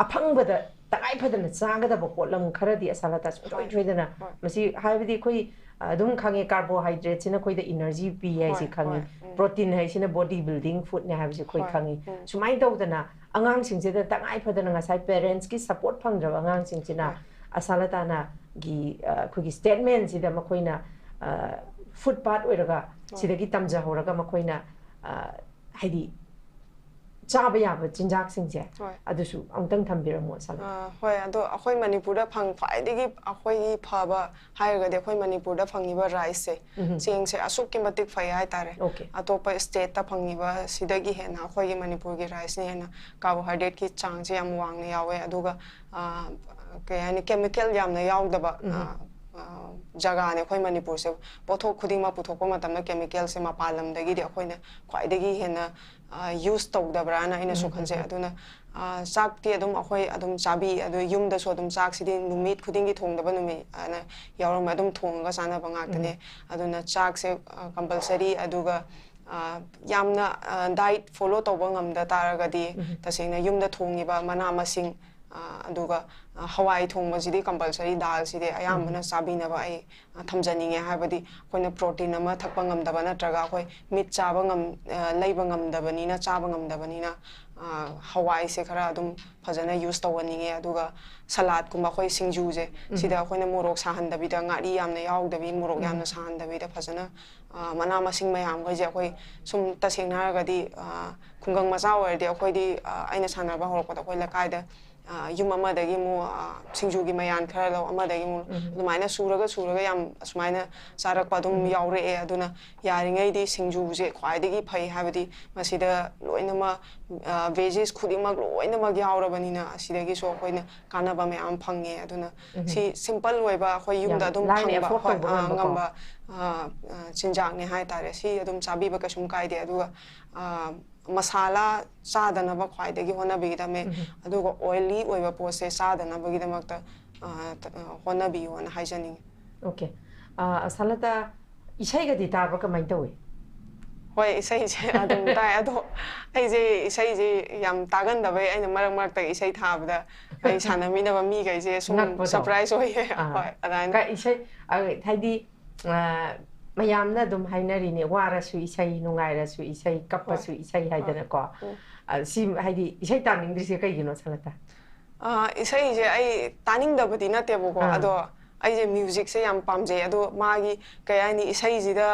ꯑꯐꯪꯕꯗ ꯇꯉꯥꯏ ꯐꯗꯅ ꯆꯥꯒꯗꯕ ꯄꯣꯠꯂꯝ ꯈꯔꯗꯤ ꯑꯁꯥꯂꯇꯥ ꯁꯨꯡꯁꯣꯏ ꯁꯣꯏꯗꯅ ꯃꯁꯤ ꯍꯥꯏꯕꯗꯤ ꯑꯩꯈꯣꯏ ꯑꯗꯨꯝ ꯈꯪꯉꯦ ꯀꯥꯔꯕꯣꯍꯥꯏꯗ꯭ꯔꯦꯠꯁꯤꯅ ꯑꯩꯈꯣꯏꯗ ꯏꯅꯔꯖꯤ ꯄꯤ ꯍꯥꯏꯁꯤ ꯈꯪꯉꯤ ꯄ꯭ꯔꯣꯇꯤꯟ ꯍꯥꯏꯁꯤꯅ ꯕꯣꯗꯤ ꯕꯤꯜꯗꯤꯡ ꯐꯨꯗꯅꯦ ꯍꯥꯏꯕꯁꯤ ꯑꯩꯈꯣꯏ ꯈꯪꯉꯤ ꯁꯨꯃꯥꯏꯅ ꯇꯧꯗꯅ ꯑꯉꯥꯡꯁꯤꯡꯁꯤꯗ ꯇꯉꯥꯏ ꯐꯗꯅ ꯉꯁꯥꯏ ꯄꯦꯔꯦꯟꯁꯀꯤ ꯁꯄꯣꯔꯠ ꯐꯪꯗ꯭ꯔꯕ ꯑꯉꯥꯡꯁꯤꯡꯁꯤꯅ ꯑꯁꯥꯂꯇꯥꯅꯒꯤ ꯑꯩꯈꯣꯏꯒꯤ ꯁ꯭ꯇꯦꯠꯃꯦꯟꯁꯤꯗ ꯃꯈꯣꯏꯅ ꯐꯨꯗ ꯄꯥꯠ ꯑꯣꯏꯔꯒ ꯁꯤꯗꯒꯤ ꯇꯝꯖꯍꯧꯔꯒ ꯃꯈꯣꯏꯅ ꯍꯥꯏꯗꯤ ꯆꯥꯕ ꯌꯥꯕ ꯆꯤꯟꯖꯥꯛꯁꯤꯡꯁꯦ ꯑꯗꯨꯁꯨ ꯑꯃꯨꯛꯇꯪ ꯊꯝꯕꯤꯔꯝꯃꯣ ꯑꯁꯥꯂꯇꯥ ꯍꯣꯏ ꯑꯗꯣ ꯑꯩꯈꯣꯏ ꯃꯅꯤꯄꯨꯔꯗ ꯈ꯭ꯋꯥꯏꯗꯒꯤ ꯑꯩꯈꯣꯏꯒꯤ ꯐꯕ ꯍꯥꯏꯔꯒꯗꯤ ꯑꯩꯈꯣꯏ ꯃꯅꯤꯄꯨꯔꯗ ꯐꯪꯉꯤꯕ ꯔꯥꯏꯁꯁꯦ ꯆꯦꯡꯁꯦ ꯑꯁꯨꯛꯀꯤ ꯃꯇꯤꯛ ꯐꯩ ꯍꯥꯏꯇꯥꯔꯦ ꯑꯇꯣꯞꯄ ꯁ꯭ꯇꯦꯠꯇ ꯐꯪꯉꯤꯕ ꯁꯤꯗꯒꯤ ꯍꯦꯟꯅ ꯑꯩꯈꯣꯏꯒꯤ ꯃꯅꯤꯄꯨꯔꯒꯤ ꯔꯥꯏꯁꯅ ꯍꯦꯟꯅ ꯀꯥꯔꯕꯣꯍꯥꯏꯗ꯭ꯔꯦꯠꯀꯤ ꯆꯥꯡꯁꯦ ꯌꯥꯝ ꯋꯥꯡꯅ ꯌꯥꯎꯋꯦ ꯑꯗꯨꯒ ꯀꯩ ꯍꯥꯏꯅꯤ ꯀꯦꯃꯤꯀꯦꯜ ꯌꯥꯝꯅ ꯌꯥꯎꯗꯕ ꯖꯒꯥꯅꯦ ꯑꯩꯈꯣꯏ ꯃꯅꯤꯄꯨꯔꯁꯦ ꯄꯣꯠꯊꯣꯛ ꯈꯨꯗꯤꯡꯃꯛ ꯄꯨꯊꯣꯛꯄ ꯃꯇꯝꯗ ꯀꯦꯃꯤꯀꯦꯜꯁꯦ ꯃꯄꯥꯟ ꯂꯝꯗꯒꯤꯗꯤ ꯑꯩꯈꯣꯏꯅ ꯈ꯭ꯋꯥꯏꯗꯒꯤ ꯍꯦꯟꯅ ꯌꯨꯁ ꯇꯧꯗꯕ꯭ꯔꯥꯅ ꯑꯩꯅꯁꯨ ꯈꯟꯖꯩ ꯑꯗꯨꯅ ꯆꯥꯛꯇꯤ ꯑꯗꯨꯝ ꯑꯩꯈꯣꯏ ꯑꯗꯨꯝ ꯆꯥꯕꯤ ꯑꯗꯨ ꯌꯨꯝꯗꯁꯨ ꯑꯗꯨꯝ ꯆꯥꯛꯁꯤꯗꯤ ꯅꯨꯃꯤꯠ ꯈꯨꯗꯤꯡꯒꯤ ꯊꯣꯡꯗꯕ ꯅꯨꯃꯤꯠ ꯑꯅ ꯌꯥꯎꯔꯝꯕ ꯑꯗꯨꯝ ꯊꯣꯡꯉꯒ ꯆꯥꯅꯕ ꯉꯥꯛꯇꯅꯦ ꯑꯗꯨꯅ ꯆꯥꯛꯁꯦ ꯀꯝꯄꯜꯁꯔꯤ ꯑꯗꯨꯒ ꯌꯥꯝꯅ ꯗꯥꯏꯠ ꯐꯣꯂꯣ ꯇꯧꯕ ꯉꯝꯗ ꯇꯥꯔꯒꯗꯤ ꯇꯁꯦꯡꯅ ꯌꯨꯝꯗ ꯊꯣꯡꯉꯤꯕ ꯃꯅꯥ ꯃꯁꯤꯡ ꯑꯗꯨꯒ ꯍꯋꯥꯏ ꯊꯣꯡꯕꯁꯤꯗꯤ ꯀꯝꯄꯜꯁꯔꯤ ꯗꯥꯜꯁꯤꯗꯤ ꯑꯌꯥꯝꯕꯅ ꯆꯥꯕꯤꯅꯕ ꯑꯩ ꯊꯝꯖꯅꯤꯡꯉꯦ ꯍꯥꯏꯕꯗꯤ ꯑꯩꯈꯣꯏꯅ ꯄ꯭ꯔꯣꯇꯤꯟ ꯑꯃ ꯊꯛꯄ ꯉꯝꯗꯕ ꯅꯠꯇ꯭ꯔꯒ ꯑꯩꯈꯣꯏ ꯃꯤꯠ ꯆꯥꯕ ꯂꯩꯕ ꯉꯝꯗꯕꯅꯤꯅ ꯆꯥꯕ ꯉꯝꯗꯕꯅꯤꯅ ꯍꯋꯥꯏꯁꯦ ꯈꯔ ꯑꯗꯨꯝ ꯐꯖꯅ ꯌꯨꯁ ꯇꯧꯍꯟꯅꯤꯡꯉꯦ ꯑꯗꯨꯒ ꯁꯂꯥꯗꯀꯨꯝꯕ ꯑꯩꯈꯣꯏ ꯁꯤꯡꯖꯨꯁꯦ ꯁꯤꯗ ꯑꯩꯈꯣꯏꯅ ꯃꯣꯔꯣꯛ ꯁꯥꯍꯟꯗꯕꯤꯗ ꯉꯥꯔꯤ ꯌꯥꯝꯅ ꯌꯥꯎꯗꯕꯤ ꯃꯣꯔꯣꯛ ꯌꯥꯝꯅ ꯁꯥꯍꯟꯗꯕꯤꯗ ꯐꯖꯅ ꯃꯅꯥ ꯃꯁꯤꯡ ꯃꯌꯥꯝꯈꯩꯁꯦ ꯑꯩꯈꯣꯏ ꯁꯨꯝ ꯇꯁꯦꯡꯅ ꯍꯥꯏꯔꯒꯗꯤ ꯈꯨꯡꯒꯪ ꯃꯆꯥ ꯑꯣꯏꯔꯗꯤ ꯑꯩꯈꯣꯏꯗꯤ ꯑꯩꯅ ꯁꯥꯟꯅꯕ ꯍꯧꯔꯛꯄꯗ ꯑꯩꯈꯣꯏ ꯂꯩꯀꯥꯏꯗ ꯌꯨꯝ ꯑꯃꯗꯒꯤ ꯑꯃꯨꯛ ꯁꯤꯡꯖꯨꯒꯤ ꯃꯌꯥꯟ ꯈꯔ ꯂꯧ ꯑꯃꯗꯒꯤ ꯑꯃꯨꯛ ꯑꯗꯨꯃꯥꯏꯅ ꯁꯨꯔꯒ ꯌꯥꯝ ꯑꯁꯨꯃꯥꯏꯅ ꯆꯥꯔꯛꯄ ꯑꯗꯨꯝ ꯌꯥꯎꯔꯛꯑꯦ ꯑꯗꯨꯅ ꯌꯥꯔꯤꯉꯩꯗꯤ ꯁꯤꯡꯖꯨꯁꯦ ꯈ꯭ꯋꯥꯏꯗꯒꯤ ꯐꯩ ꯍꯥꯏꯕꯗꯤ ꯃꯁꯤꯗ ꯂꯣꯏꯅꯃꯛ ꯚꯦꯖꯤꯁ ꯈꯨꯗꯤꯡꯃꯛ ꯂꯣꯏꯅꯃꯛ ꯌꯥꯎꯔꯕꯅꯤꯅ ꯑꯁꯤꯗꯒꯤꯁꯨ ꯑꯩꯈꯣꯏꯅ ꯀꯥꯟꯅꯕ ꯃꯌꯥꯝ ꯐꯪꯉꯦ ꯑꯗꯨꯅ ꯁꯤ ꯁꯤꯝꯄꯜ ꯑꯣꯏꯕ ꯑꯩꯈꯣꯏ ꯌꯨꯝꯗ ꯑꯗꯨꯝ ꯐꯪꯕ ꯍꯣꯏ ꯉꯝꯕ ꯆꯤꯟꯖꯥꯛꯅꯦ ꯍꯥꯏꯇꯥꯔꯦ ꯁꯤ ꯑꯗꯨꯝ ꯆꯥꯕꯤꯕ ꯀꯩꯁꯨꯝ ꯀꯥꯏꯗꯦ ꯑꯗꯨꯒ ꯃꯁꯥꯂꯥ ꯆꯥꯗꯅꯕ ꯈ꯭ꯋꯥꯏꯗꯒꯤ ꯍꯣꯠꯅꯕꯤꯒꯗꯕꯅꯦ ꯑꯗꯨꯒ ꯑꯣꯏꯂꯤ ꯑꯣꯏꯕ ꯄꯣꯠꯁꯦ ꯆꯥꯗꯅꯕꯒꯤꯗꯃꯛꯇ ꯍꯣꯠꯅꯕꯤꯌꯣꯅ ꯍꯥꯏꯖꯅꯤꯡꯉꯤ Okay. Ashalata ishaigadi tabra kamai tawi. ꯍꯣꯏ ꯏꯁꯩꯁꯦ ꯑꯗꯨꯝ ꯇꯥꯏ ꯑꯗꯣ ꯑꯩꯁꯦ ꯏꯁꯩꯁꯦ ꯌꯥꯝ ꯇꯥꯒꯟꯗꯕꯩ ꯑꯩꯅ ꯃꯔꯛ ꯃꯔꯛꯇ ꯏꯁꯩ ꯊꯥꯕꯗ ꯑꯩ ꯁꯥꯟꯅꯃꯤꯟꯅꯕ ꯃꯤꯈꯩꯁꯦ ꯁꯨꯝ ꯁꯔꯄ꯭ꯔꯥꯏꯖ ꯑꯣꯏꯌꯦ ꯍꯣꯏ ꯑꯗꯨꯃꯥꯏꯅ ꯏꯁꯩ ꯍꯥꯏꯗꯤ ꯃꯌꯥꯝꯅ ꯑꯗꯨꯝ ꯍꯥꯏꯅꯔꯤꯅꯦ ꯋꯥꯔꯁꯨ ꯏꯁꯩ ꯅꯨꯡꯉꯥꯏꯔꯁꯨ ꯏꯁꯩ ꯀꯞꯄꯁꯨ ꯏꯁꯩ ꯍꯥꯏꯗꯅꯀꯣ ꯁꯤ ꯍꯥꯏꯗꯤ ꯏꯁꯩ ꯇꯥꯅꯤꯡꯗ꯭ꯔꯤꯁꯦ ꯀꯩꯒꯤꯅꯣ ꯁꯂꯥꯇꯥ ꯏꯁꯩꯁꯦ ꯑꯩ ꯇꯥꯅꯤꯡꯗꯕꯗꯤ ꯅꯠꯇꯦꯕꯀꯣ ꯑꯗꯣ ꯑꯩꯁꯦ ꯃ꯭ꯌꯨꯖꯤꯛꯁꯦ ꯌꯥꯝ ꯄꯥꯝꯖꯩ ꯑꯗꯣ ꯃꯥꯒꯤ ꯀꯩ ꯍꯥꯏꯅꯤ ꯏꯁꯩꯁꯤꯗ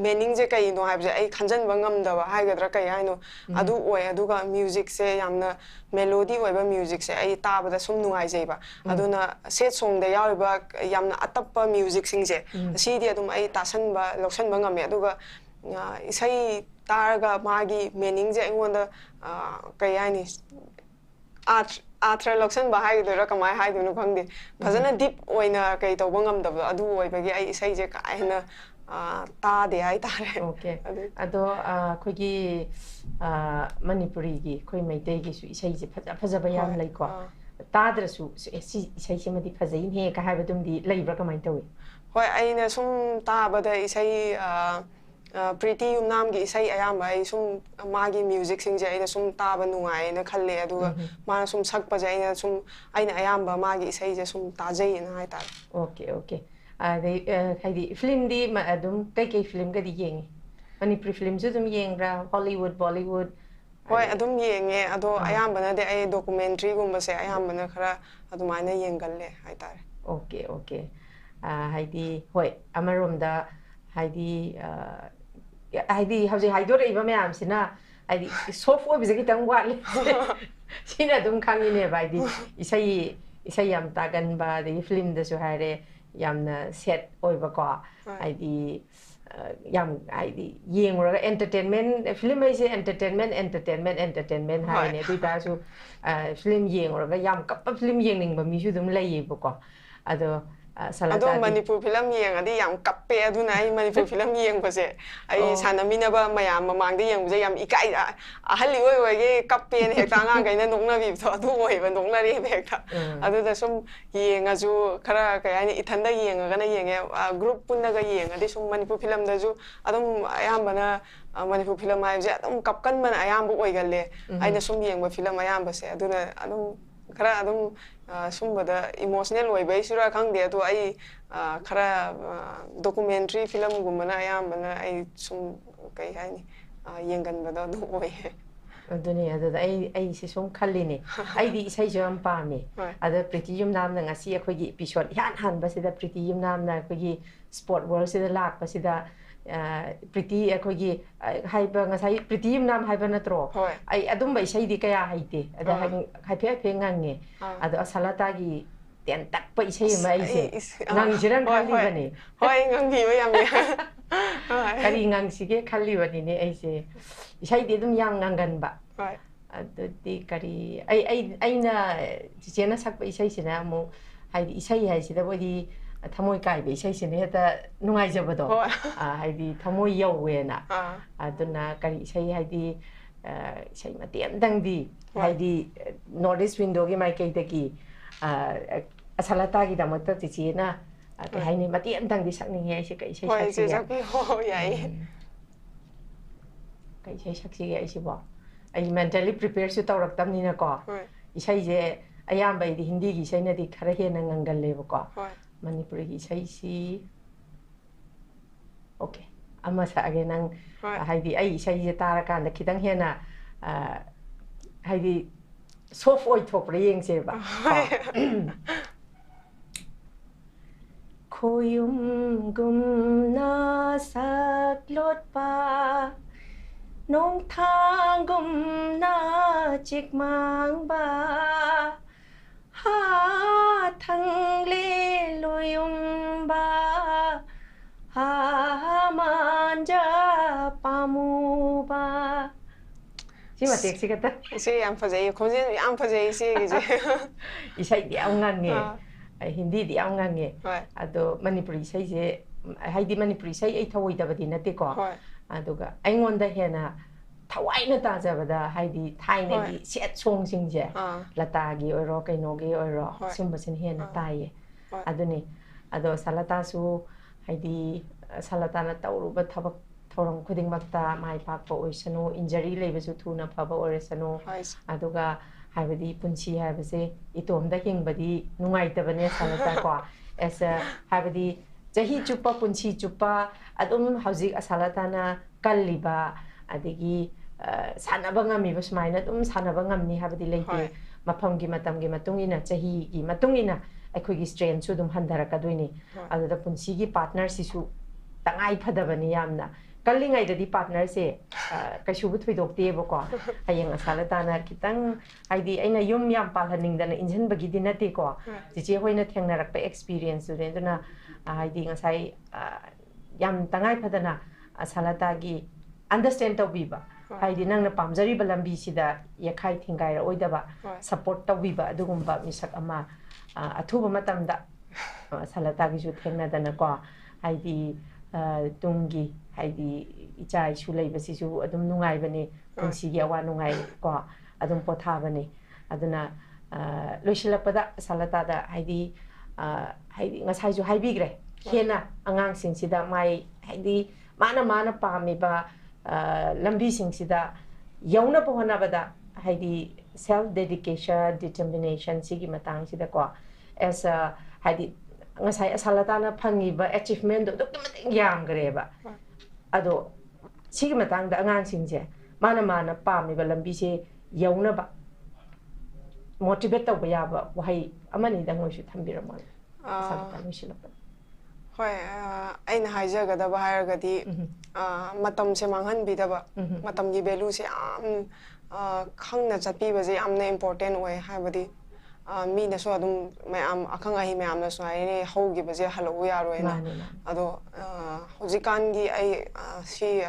ꯃꯤꯅꯤꯡꯁꯦ ꯀꯩꯅꯣ ꯍꯥꯏꯕꯁꯦ ꯑꯩ ꯈꯟꯖꯟꯕ ꯉꯝꯗꯕ ꯍꯥꯏꯒꯗ꯭ꯔꯥ ꯀꯩ ꯍꯥꯏꯅꯣ ꯑꯗꯨ ꯑꯣꯏ ꯑꯗꯨꯒ ꯃ꯭ꯌꯨꯖꯤꯛꯁꯦ ꯌꯥꯝꯅ ꯃꯦꯂꯣꯗꯤ ꯑꯣꯏꯕ ꯃ꯭ꯌꯨꯖꯤꯛꯁꯦ ꯑꯩ ꯇꯥꯕꯗ ꯁꯨꯝ ꯅꯨꯡꯉꯥꯏꯖꯩꯕ ꯑꯗꯨꯅ ꯁꯦꯠ ꯁꯣꯡꯗ ꯌꯥꯎꯔꯤꯕ ꯌꯥꯝꯅ ꯑꯇꯞꯄ ꯃ꯭ꯌꯨꯖꯤꯛꯁꯤꯡꯁꯦ ꯑꯁꯤꯗꯤ ꯑꯗꯨꯝ ꯑꯩ ꯇꯥꯁꯟꯕ ꯂꯧꯁꯟꯕ ꯉꯝꯃꯦ ꯑꯗꯨꯒ ꯏꯁꯩ ꯇꯥꯔꯒ ꯃꯥꯒꯤ ꯃꯤꯅꯤꯡꯁꯦ ꯑꯩꯉꯣꯟꯗ ꯀꯩ ꯍꯥꯏꯅꯤ ꯑꯥꯊ꯭ꯔ ꯂꯧꯁꯟꯕ ꯍꯥꯏꯒꯗꯣꯏꯔꯥ ꯀꯃꯥꯏꯅ ꯍꯥꯏꯗꯣꯏꯅꯣ ꯈꯪꯗꯦ ꯐꯖꯅ ꯗꯤꯞ ꯑꯣꯏꯅ ꯀꯩ ꯇꯧꯕ ꯉꯝꯗꯕꯗꯣ ꯑꯗꯨ ꯑꯣꯏꯕꯒꯤ ꯑꯩ ꯏꯁꯩꯁꯦ ꯀꯥ ꯍꯦꯟꯅ ꯇꯥꯗꯦ ꯍꯥꯏꯇꯥꯔꯦ ꯑꯣꯀꯦ ꯑꯗꯣ ꯑꯩꯈꯣꯏꯒꯤ ꯃꯅꯤꯄꯨꯔꯤꯒꯤ ꯑꯩꯈꯣꯏ ꯃꯩꯇꯩꯒꯤꯁꯨ ꯏꯁꯩꯁꯦ ꯐꯖ ꯐꯖꯕ ꯌꯥꯝ ꯂꯩꯀꯣ ꯇꯥꯗ꯭ꯔꯁꯨ ꯁꯤ ꯏꯁꯩꯁꯤꯃꯗꯤ ꯐꯖꯩꯅꯦ ꯀ ꯍꯥꯏꯕꯗꯨꯃꯗꯤ ꯂꯩꯕ꯭ꯔꯥ ꯀꯃꯥꯏꯅ ꯇꯧꯏ ꯍꯣꯏ ꯑꯩꯅ ꯁꯨꯝ ꯇꯥꯕꯗ ꯏꯁꯩ ꯄ꯭ꯔꯤꯇꯤ ꯌꯨꯝꯅꯥꯝꯒꯤ ꯏꯁꯩ ꯑꯌꯥꯝꯕ ꯑꯩ ꯁꯨꯝ ꯃꯥꯒꯤ ꯃ꯭ꯌꯨꯖꯤꯛꯁꯤꯡꯁꯦ ꯑꯩꯅ ꯁꯨꯝ ꯇꯥꯕ ꯅꯨꯡꯉꯥꯏꯌꯦꯅ ꯈꯜꯂꯦ ꯑꯗꯨꯒ ꯃꯥꯅ ꯁꯨꯝ ꯁꯛꯄꯁꯦ ꯑꯩꯅ ꯑꯌꯥꯝꯕ ꯃꯥꯒꯤ ꯏꯁꯩꯁꯦ ꯁꯨꯝ ꯇꯥꯖꯩꯌꯦꯅ ꯍꯥꯏꯇꯥꯔꯦ ꯑꯣꯀꯦ ꯑꯣꯀꯦ ꯑꯗꯩ ꯍꯥꯏꯗꯤ ꯐꯤꯂꯝꯗꯤ ꯑꯗꯨꯝ ꯀꯩꯀꯩ ꯐꯤꯂꯝꯒꯗꯤ ꯌꯦꯡꯉꯤ ꯃꯅꯤꯄꯨꯔꯤ ꯐꯤꯂꯝꯁꯨ ꯑꯗꯨꯝ ꯌꯦꯡꯕ꯭ꯔꯥ ꯍꯣꯂꯤꯋꯨꯗ ꯕꯣꯂꯤꯋꯨꯗ ꯍꯣꯏ ꯑꯗꯨꯝ ꯌꯦꯡꯉꯦ ꯑꯗꯣ ꯑꯌꯥꯝꯕꯅꯗꯤ ꯑꯩ ꯗꯣꯀꯨꯃꯦꯟꯇ꯭ꯔꯤꯒꯨꯝꯕꯁꯦ ꯑꯌꯥꯝꯕꯅ ꯈꯔ ꯑꯗꯨꯃꯥꯏꯅ ꯌꯦꯡꯒꯜꯂꯦ ꯍꯥꯏꯇꯥꯔꯦ ꯑꯣꯀꯦ ꯑꯣꯀꯦ ꯍꯥꯏꯗꯤ ꯍꯣꯏ ꯑꯃꯔꯣꯝꯗ ꯍꯥꯏꯗꯤ ꯍꯥꯏꯗꯤ ꯍꯧꯖꯤꯛ ꯍꯥꯏꯗꯣꯔꯛꯏꯕ ꯃꯌꯥꯝꯁꯤꯅ ꯍꯥꯏꯗꯤ ꯁꯣꯐ ꯑꯣꯏꯕꯁꯦ ꯈꯤꯇꯪ ꯋꯥꯠꯂꯤ ꯁꯤꯅ ꯑꯗꯨꯝ ꯈꯪꯉꯤꯅꯦꯕ ꯍꯥꯏꯗꯤ ꯏꯁꯩ ꯌꯥꯝ ꯇꯥꯒꯟꯕ ꯑꯗꯒꯤ ꯐꯤꯂꯝꯗꯁꯨ ꯍꯥꯏꯔꯦ ꯌꯥꯝꯅ ꯁꯦꯠ ꯑꯣꯏꯕꯀꯣ ꯍꯥꯏꯗꯤ ꯌꯥꯝ ꯍꯥꯏꯗꯤ ꯌꯦꯡꯉꯨꯔꯒ ꯑꯦꯟꯇꯔꯇꯦꯟꯃꯦꯟ ꯐꯤꯂꯝ ꯍꯥꯏꯁꯦ ꯑꯦꯟꯇꯔꯇꯦꯟꯃꯦꯟ ꯍꯥꯏꯔꯤꯅꯦ ꯑꯗꯨ ꯑꯣꯏꯇꯥꯔꯁꯨ ꯐꯤꯂꯝ ꯌꯦꯡꯉꯨꯔꯒ ꯌꯥꯝ ꯀꯞꯄ ꯐꯤꯂꯝ ꯌꯦꯡꯅꯤꯡꯕ ꯃꯤꯁꯨ ꯑꯗꯨꯝ ꯂꯩꯌꯦꯕꯀꯣ ꯑꯗꯣ ꯑꯗꯣ ꯁꯂꯥꯇꯥꯗꯤ ꯃꯅꯤꯄꯨꯔ ꯐꯤꯂꯝ ꯌꯦꯡꯉꯗꯤ ꯌꯥꯝ ꯀꯞꯄꯦ ꯑꯗꯨꯅ ꯑꯩ ꯃꯅꯤꯄꯨꯔ ꯐꯤꯂꯝ ꯌꯦꯡꯕꯁꯦ ꯑꯩ ꯁꯥꯟꯅꯃꯤꯟꯅꯕ ꯃꯌꯥꯝ ꯃꯃꯥꯡꯗ ꯌꯦꯡꯕꯁꯦ ꯌꯥꯝ ꯏꯀꯥꯏ ꯑꯍꯜ ꯑꯣꯏꯕꯒꯤ ꯀꯞꯄꯦꯅ ꯍꯦꯛꯇ ꯑꯉꯥꯡꯈꯩꯅ ꯅꯣꯛꯅꯕꯤꯕꯗꯣ ꯑꯗꯨ ꯑꯣꯏꯕ ꯅꯣꯛꯅꯔꯦꯕ ꯍꯦꯛꯇ ꯑꯗꯨꯗ ꯁꯨꯝ ꯌꯦꯡꯉꯁꯨ ꯈꯔ ꯀꯩ ꯍꯥꯏꯅꯤ ꯏꯊꯟꯗ ꯌꯦꯡꯉꯒꯅ ꯌꯦꯡꯉꯦ ꯒ꯭ꯔꯨꯞ ꯄꯨꯟꯅꯒ ꯌꯦꯡꯉꯗꯤ ꯁꯨꯝ manipur ꯐꯤꯂꯝꯗꯁꯨ ꯑꯗꯨꯝ ꯑꯌꯥꯝꯕꯅ manipur ꯐꯤꯂꯝ ꯍꯥꯏꯕꯁꯦ ꯑꯗꯨꯝ ꯀꯞꯀꯟꯕꯅ ꯑꯌꯥꯝꯕ ꯑꯣꯏꯒꯜꯂꯦ ꯑꯩꯅ ꯁꯨꯝ ꯌꯦꯡꯕ ꯐꯤꯂꯝ ꯑꯌꯥꯝꯕꯁꯦ ꯑꯗꯨꯅ ꯑꯗꯨꯝ ꯈꯔ ꯑꯗꯨꯝ ꯁꯨꯝꯕꯗ ꯏꯃꯣꯁꯅꯦꯜ ꯑꯣꯏꯕꯩꯁꯨꯔꯥ ꯈꯪꯗꯦ ꯑꯗꯣ ꯑꯩ ꯈꯔ ꯗꯣꯀꯨꯃꯦꯟꯇ꯭ꯔꯤ ꯐꯤꯂꯝꯒꯨꯝꯕꯅ ꯑꯌꯥꯝꯕꯅ ꯑꯩ ꯁꯨꯝ ꯀꯩ ꯍꯥꯏꯅꯤ ꯌꯦꯡꯒꯟꯕꯗꯣ ꯑꯗꯨꯝ ꯑꯣꯏꯌꯦ ꯑꯗꯨꯅꯦ ꯑꯗꯨꯗ ꯑꯩꯁꯦ ꯁꯨꯝ ꯈꯜꯂꯤꯅꯦ ꯑꯩꯗꯤ ꯏꯁꯩꯁꯨ ꯌꯥꯝ ꯄꯥꯝꯃꯦ ꯑꯗ ꯄ꯭ꯔꯤꯇꯤ ꯌꯨꯝꯅꯥꯝꯅ ꯉꯁꯤ ꯑꯩꯈꯣꯏꯒꯤ ꯏꯄꯤꯁꯣꯗ ꯏꯍꯥꯟ ꯍꯥꯟꯕꯁꯤꯗ ꯄ꯭ꯔꯤꯇꯤ ꯌꯨꯝꯅꯥꯝꯅ ꯑꯩꯈꯣꯏꯒꯤ ꯁ꯭ꯄꯣꯔꯠ ꯋꯥꯔꯜꯁꯤꯗ ꯂꯥꯛꯄꯁꯤꯗ ꯄ꯭ꯔꯤꯇꯤ ꯑꯩꯈꯣꯏꯒꯤ ꯍꯥꯏꯕ ꯉꯁꯥꯏ ꯄ꯭ꯔꯤꯇꯤ ꯌꯨꯝꯅꯥꯝ ꯍꯥꯏꯕ ꯅꯠꯇ꯭ꯔꯣ ꯑꯩ ꯑꯗꯨꯝꯕ ꯏꯁꯩꯗꯤ ꯀꯌꯥ ꯍꯩꯇꯦ ꯑꯗ ꯍꯥꯏꯐꯦꯠ ꯉꯪꯉꯦ ꯑꯗꯣ ꯑꯁꯥꯂꯥꯇꯥꯒꯤ ꯇꯦꯟ ꯇꯛꯄ ꯏꯁꯩ ꯑꯃ ꯑꯩꯁꯦ ꯉꯪꯁꯤꯔꯅ ꯈꯜꯂꯤꯕꯅꯦ ꯍꯣꯏ ꯉꯪꯕꯤꯕ ꯌꯥꯝ ꯀꯔꯤ ꯉꯪꯁꯤꯒꯦ ꯈꯜꯂꯤꯕꯅꯤꯅꯦ ꯑꯩꯁꯦ ꯏꯁꯩꯗꯤ ꯑꯗꯨꯝ ꯌꯥꯝ ꯉꯪꯒꯟꯕ ꯑꯗꯨꯗꯤ ꯀꯔꯤ ꯑꯩꯅ ꯆꯤꯆꯦꯅ ꯁꯛꯄ ꯏꯁꯩꯁꯤꯅ ꯑꯃꯨꯛ ꯍꯥꯏꯗꯤ ꯏꯁꯩ ꯍꯥꯏꯁꯤꯗꯕꯨꯗꯤ ꯊꯃꯣꯏ ꯀꯥꯏꯕ ꯏꯁꯩꯁꯤꯅ ꯍꯦꯛꯇ ꯅꯨꯡꯉꯥꯏꯖꯕꯗꯣ ꯍꯥꯏꯗꯤ ꯊꯃꯣꯏ ꯌꯧꯋꯦꯅ ꯑꯗꯨꯅ ꯀꯔꯤ ꯏꯁꯩ ꯍꯥꯏꯗꯤ ꯏꯁꯩ ꯃꯇꯦꯛ ꯑꯃꯇꯪꯗꯤ ꯍꯥꯏꯗꯤ ꯅꯣꯔꯠ ꯏꯁ ꯋꯤꯟꯗꯣꯒꯤ ꯃꯥꯏꯀꯩꯗꯒꯤ ꯑꯁꯥꯂꯥꯇꯥꯒꯤꯗꯃꯛꯇ ꯆꯤꯆꯦꯅ ꯀꯩ ꯍꯥꯏꯅꯤ ꯃꯇꯦꯛ ꯑꯃꯇꯪꯗꯤ ꯁꯛꯅꯤꯡꯉꯦ ꯑꯩꯁꯦ ꯀꯩ ꯏꯁꯩ ꯁꯛꯁꯤꯒꯦ ꯀꯩ ꯏꯁꯩ ꯁꯛꯁꯤꯒꯦ ꯑꯩꯁꯤꯕꯣ ꯑꯩ ꯃꯦꯟꯇꯦꯜꯂꯤ ꯄ꯭ꯔꯤꯄꯦꯌꯔꯁꯨ ꯇꯧꯔꯛꯇꯕꯅꯤꯅꯀꯣ ꯏꯁꯩꯁꯦ ꯑꯌꯥꯝꯕ ꯑꯩꯗꯤ ꯍꯤꯟꯗꯤꯒꯤ ꯏꯁꯩꯅꯗꯤ ꯈꯔ ꯍꯦꯟꯅ ꯉꯪꯒꯜꯂꯦꯕꯀꯣ ꯃꯅꯤꯄꯨꯔꯤꯒꯤ ꯏꯁꯩꯁꯤ ꯑꯣꯀꯦ ꯑꯃ ꯁꯛꯑꯒꯦ ꯅꯪ ꯍꯥꯏꯗꯤ ꯑꯩ ꯏꯁꯩꯁꯦ ꯇꯥꯔꯀꯥꯟꯗ ꯈꯤꯇꯪ ꯍꯦꯟꯅ ꯍꯥꯏꯗꯤ ꯁꯣꯐ ꯑꯣꯏꯊꯣꯛꯄ꯭ꯔꯥ ꯌꯦꯡꯁꯦꯕ ꯈꯣꯌꯨꯝꯒꯨꯝꯅ ꯁꯛꯂꯣꯠꯄ ꯅꯣꯡꯊꯥꯡꯒꯨꯝꯅ ꯆꯤꯛꯃꯥꯡꯕ ꯍꯥꯊꯪꯂꯦ ꯂꯣꯌꯨꯝꯕ ꯃꯥꯟꯖ ꯄꯥꯃꯨꯕ ꯁꯤ ꯃꯇꯦꯛꯁꯤ ꯈꯛꯇ ꯏꯁꯩ ꯌꯥꯝ ꯐꯖꯩ ꯈꯣꯟꯖꯦꯜ ꯌꯥꯝ ꯐꯖꯩ ꯏꯆꯦꯒꯤꯁꯦ ꯏꯁꯩꯗꯤ ꯌꯥꯝ ꯉꯪꯉꯦ ꯍꯤꯟꯗꯤꯗꯤ ꯌꯥꯝ ꯉꯪꯉꯦ ꯑꯗꯣ ꯃꯅꯤꯄꯨꯔꯤ ꯏꯁꯩꯁꯦ ꯍꯥꯏꯗꯤ ꯃꯅꯤꯄꯨꯔꯤ ꯏꯁꯩ ꯑꯩ ꯊꯧꯑꯣꯏꯗꯕꯗꯤ ꯅꯠꯇꯦꯀꯣ ꯑꯗꯨꯒ ꯑꯩꯉꯣꯟꯗ ꯍꯦꯟꯅ ꯊꯋꯥꯏꯅ ꯇꯥꯖꯕꯗ ꯍꯥꯏꯗꯤ ꯊꯥꯏꯅꯒꯤ ꯁꯦꯠ ꯁꯣꯡꯁꯤꯡꯁꯦ ꯂꯇꯥꯒꯤ ꯑꯣꯏꯔꯣ ꯀꯩꯅꯣꯒꯤ ꯑꯣꯏꯔꯣ ꯁꯤꯒꯨꯝꯕꯁꯤꯅ ꯍꯦꯟꯅ ꯇꯥꯏꯌꯦ ꯑꯗꯨꯅꯤ ꯑꯗꯣ ꯁꯥꯂꯇꯥꯁꯨ ꯍꯥꯏꯗꯤ ꯁꯥꯂꯇꯥꯅ ꯇꯧꯔꯨꯕ ꯊꯕꯛ ꯊꯧꯔꯝ ꯈꯨꯗꯤꯡꯃꯛꯇ ꯃꯥꯏ ꯄꯥꯛꯄ ꯑꯣꯏꯁꯅꯨ ꯏꯟꯖꯔꯤ ꯂꯩꯕꯁꯨ ꯊꯨꯅ ꯐꯕ ꯑꯣꯏꯔꯁꯅꯨ ꯑꯗꯨꯒ ꯍꯥꯏꯕꯗꯤ ꯄꯨꯟꯁꯤ ꯍꯥꯏꯕꯁꯦ ꯏꯇꯣꯝꯗ ꯍꯤꯡꯕꯗꯤ ꯅꯨꯡꯉꯥꯏꯇꯕꯅꯦ ꯁꯥꯂꯇꯥ ꯀꯣ ꯑꯦꯁ ꯍꯥꯏꯕꯗꯤ ꯆꯍꯤ ꯆꯨꯞꯄ ꯄꯨꯟꯁꯤ ꯆꯨꯞꯄ ꯑꯗꯨꯝ ꯍꯧꯖꯤꯛ ꯁꯥꯂꯇꯥꯅ ꯀꯜꯂꯤꯕ ꯑꯗꯒꯤ ꯁꯥꯟꯅꯕ ꯉꯝꯃꯤꯕ ꯁꯨꯃꯥꯏꯅ ꯑꯗꯨꯝ ꯁꯥꯟꯅꯕ ꯉꯝꯅꯤ ꯍꯥꯏꯕꯗꯤ ꯂꯩꯇꯦ ꯃꯐꯝꯒꯤ ꯃꯇꯝꯒꯤ ꯃꯇꯨꯡ ꯏꯟꯅ ꯆꯍꯤꯒꯤ ꯃꯇꯨꯡ ꯏꯟꯅ ꯑꯩꯈꯣꯏꯒꯤ ꯁ꯭ꯇꯔꯦꯟꯁꯨ ꯑꯗꯨꯝ ꯍꯟꯊꯔꯛꯀꯗꯣꯏꯅꯤ ꯑꯗꯨꯗ ꯄꯨꯟꯁꯤꯒꯤ ꯄꯥꯔꯠꯅꯔꯁꯤꯁꯨ ꯇꯉꯥꯏ ꯐꯗꯕꯅꯤ ꯌꯥꯝꯅ ꯀꯜꯂꯤꯉꯩꯗꯗꯤ ꯄꯥꯔꯠꯅꯔꯁꯦ ꯀꯩꯁꯨꯕꯨ ꯊꯣꯏꯗꯣꯛꯇꯦꯕꯀꯣ ꯍꯌꯦꯡ ꯁꯥꯂꯇꯥꯅ ꯈꯤꯇꯪ ꯍꯥꯏꯗꯤ ꯑꯩꯅ ꯌꯨꯝ ꯌꯥꯝ ꯄꯥꯜꯍꯟꯅꯤꯡꯗꯅ ꯏꯟꯖꯟꯕꯒꯤꯗꯤ ꯅꯠꯇꯦꯀꯣ ꯆꯤꯆꯦ ꯍꯣꯏꯅ ꯊꯦꯡꯅꯔꯛꯄ ꯑꯦꯛꯁꯄꯤꯔꯤꯌꯦꯟꯁꯇꯨꯅꯦ ꯑꯗꯨꯅ ꯍꯥꯏꯗꯤ ꯉꯁꯥꯏ ꯌꯥꯝ ꯇꯉꯥꯏ ꯐꯗꯅ ꯁꯥꯂꯇꯥꯒꯤ ꯑꯟꯗꯔꯁꯇꯦꯟ ꯇꯧꯕꯤꯕ ꯍꯥꯏꯗꯤ ꯅꯪꯅ ꯄꯥꯝꯖꯔꯤꯕ ꯂꯝꯕꯤꯁꯤꯗ ꯌꯦꯈꯥꯏ ꯊꯤꯡꯒꯥꯏꯔꯛꯑꯣꯏꯗꯕ ꯁꯞꯄꯣꯔꯠ ꯇꯧꯕꯤꯕ ꯑꯗꯨꯒꯨꯝꯕ ꯃꯤꯁꯛ ꯑꯃ ꯑꯊꯨꯕ ꯃꯇꯝꯗ ꯁꯥꯂꯇꯥꯒꯤꯁꯨ ꯊꯦꯡꯅꯗꯅꯀꯣ ꯍꯥꯏꯗꯤ ꯇꯨꯡꯒꯤ ꯍꯥꯏꯗꯤ ꯏꯆꯥ ꯏꯁꯨ ꯂꯩꯕꯁꯤꯁꯨ ꯑꯗꯨꯝ ꯅꯨꯡꯉꯥꯏꯕꯅꯤ ꯄꯨꯟꯁꯤꯒꯤ ꯑꯋꯥ ꯅꯨꯡꯉꯥꯏ ꯀꯣ ꯑꯗꯨꯝ ꯄꯣꯊꯥꯕꯅꯤ ꯑꯗꯨꯅ ꯂꯣꯏꯁꯤꯜꯂꯛꯄꯗ ꯁꯥꯂꯇꯥꯗ ꯍꯥꯏꯗꯤ ꯉꯁꯥꯏꯁꯨ ꯍꯥꯏꯕꯤꯈ꯭ꯔꯦ ꯍꯦꯟꯅ ꯑꯉꯥꯡꯁꯤꯡꯁꯤꯗ ꯃꯥꯏ ꯍꯥꯏꯗꯤ ꯃꯥꯅ ꯄꯥꯝꯃꯤꯕ ꯂꯝꯕꯤꯁꯤꯡꯁꯤꯗ ꯌꯧꯅꯕ ꯍꯣꯠꯅꯕꯗ ꯍꯥꯏꯗꯤ ꯁꯦꯜꯐ ꯗꯦꯗꯤꯀꯦꯁꯟ ꯗꯤꯇꯔꯃꯤꯅꯦꯁꯟ ꯁꯤꯒꯤ ꯃꯇꯥꯡꯁꯤꯗꯀꯣ ꯑꯦꯁ ꯍꯥꯏꯗꯤ ꯉꯁꯥꯏ ꯁꯥꯂꯇꯥꯅ ꯐꯪꯉꯤꯕ ꯑꯦꯆꯤꯞꯃꯦꯟꯗꯣ ꯑꯗꯨꯛꯀꯤ ꯃꯇꯤꯛ ꯌꯥꯝꯈ꯭ꯔꯦꯕ ꯑꯗꯣ ꯁꯤꯒꯤ ꯃꯇꯥꯡꯗ ꯑꯉꯥꯡꯁꯤꯡꯁꯦ ꯃꯥꯅ ꯄꯥꯝꯃꯤꯕ ꯂꯝꯕꯤꯁꯦ ꯌꯧꯅꯕ ꯃꯣꯇꯤꯚꯦꯠ ꯇꯧꯕ ꯌꯥꯕ ꯋꯥꯍꯩ ꯑꯃꯅꯤꯗꯪ ꯑꯣꯏꯁꯨ ꯊꯝꯕꯤꯔꯝꯃꯣ ꯁꯥꯂꯇꯥ ꯂꯣꯏꯁꯤꯜꯂꯛꯄꯗ ꯍꯣꯏ ꯑꯩꯅ ꯍꯥꯏꯖꯒꯗꯕ ꯍꯥꯏꯔꯒꯗꯤ ꯃꯇꯝꯁꯦ ꯃꯥꯡꯍꯟꯕꯤꯗꯕ ꯃꯇꯝꯒꯤ ꯚꯦꯂꯨꯁꯦ ꯌꯥꯝ ꯈꯪꯅ ꯆꯠꯄꯤꯕꯁꯦ ꯌꯥꯝꯅ ꯏꯝꯄꯣꯔꯇꯦꯟ ꯑꯣꯏ ꯍꯥꯏꯕꯗꯤ ꯃꯤꯅꯁꯨ ꯑꯗꯨꯝ ꯃꯌꯥꯝ ꯑꯈꯪ ꯑꯍꯩ ꯃꯌꯥꯝꯅꯁꯨ ꯍꯥꯏꯔꯦ ꯍꯧꯈꯤꯕꯁꯦ ꯍꯜꯂꯛꯎ ꯌꯥꯔꯣꯏꯅ ꯑꯗꯣ ꯍꯧꯖꯤꯛꯀꯥꯟꯒꯤ ꯑꯩ ꯁꯤ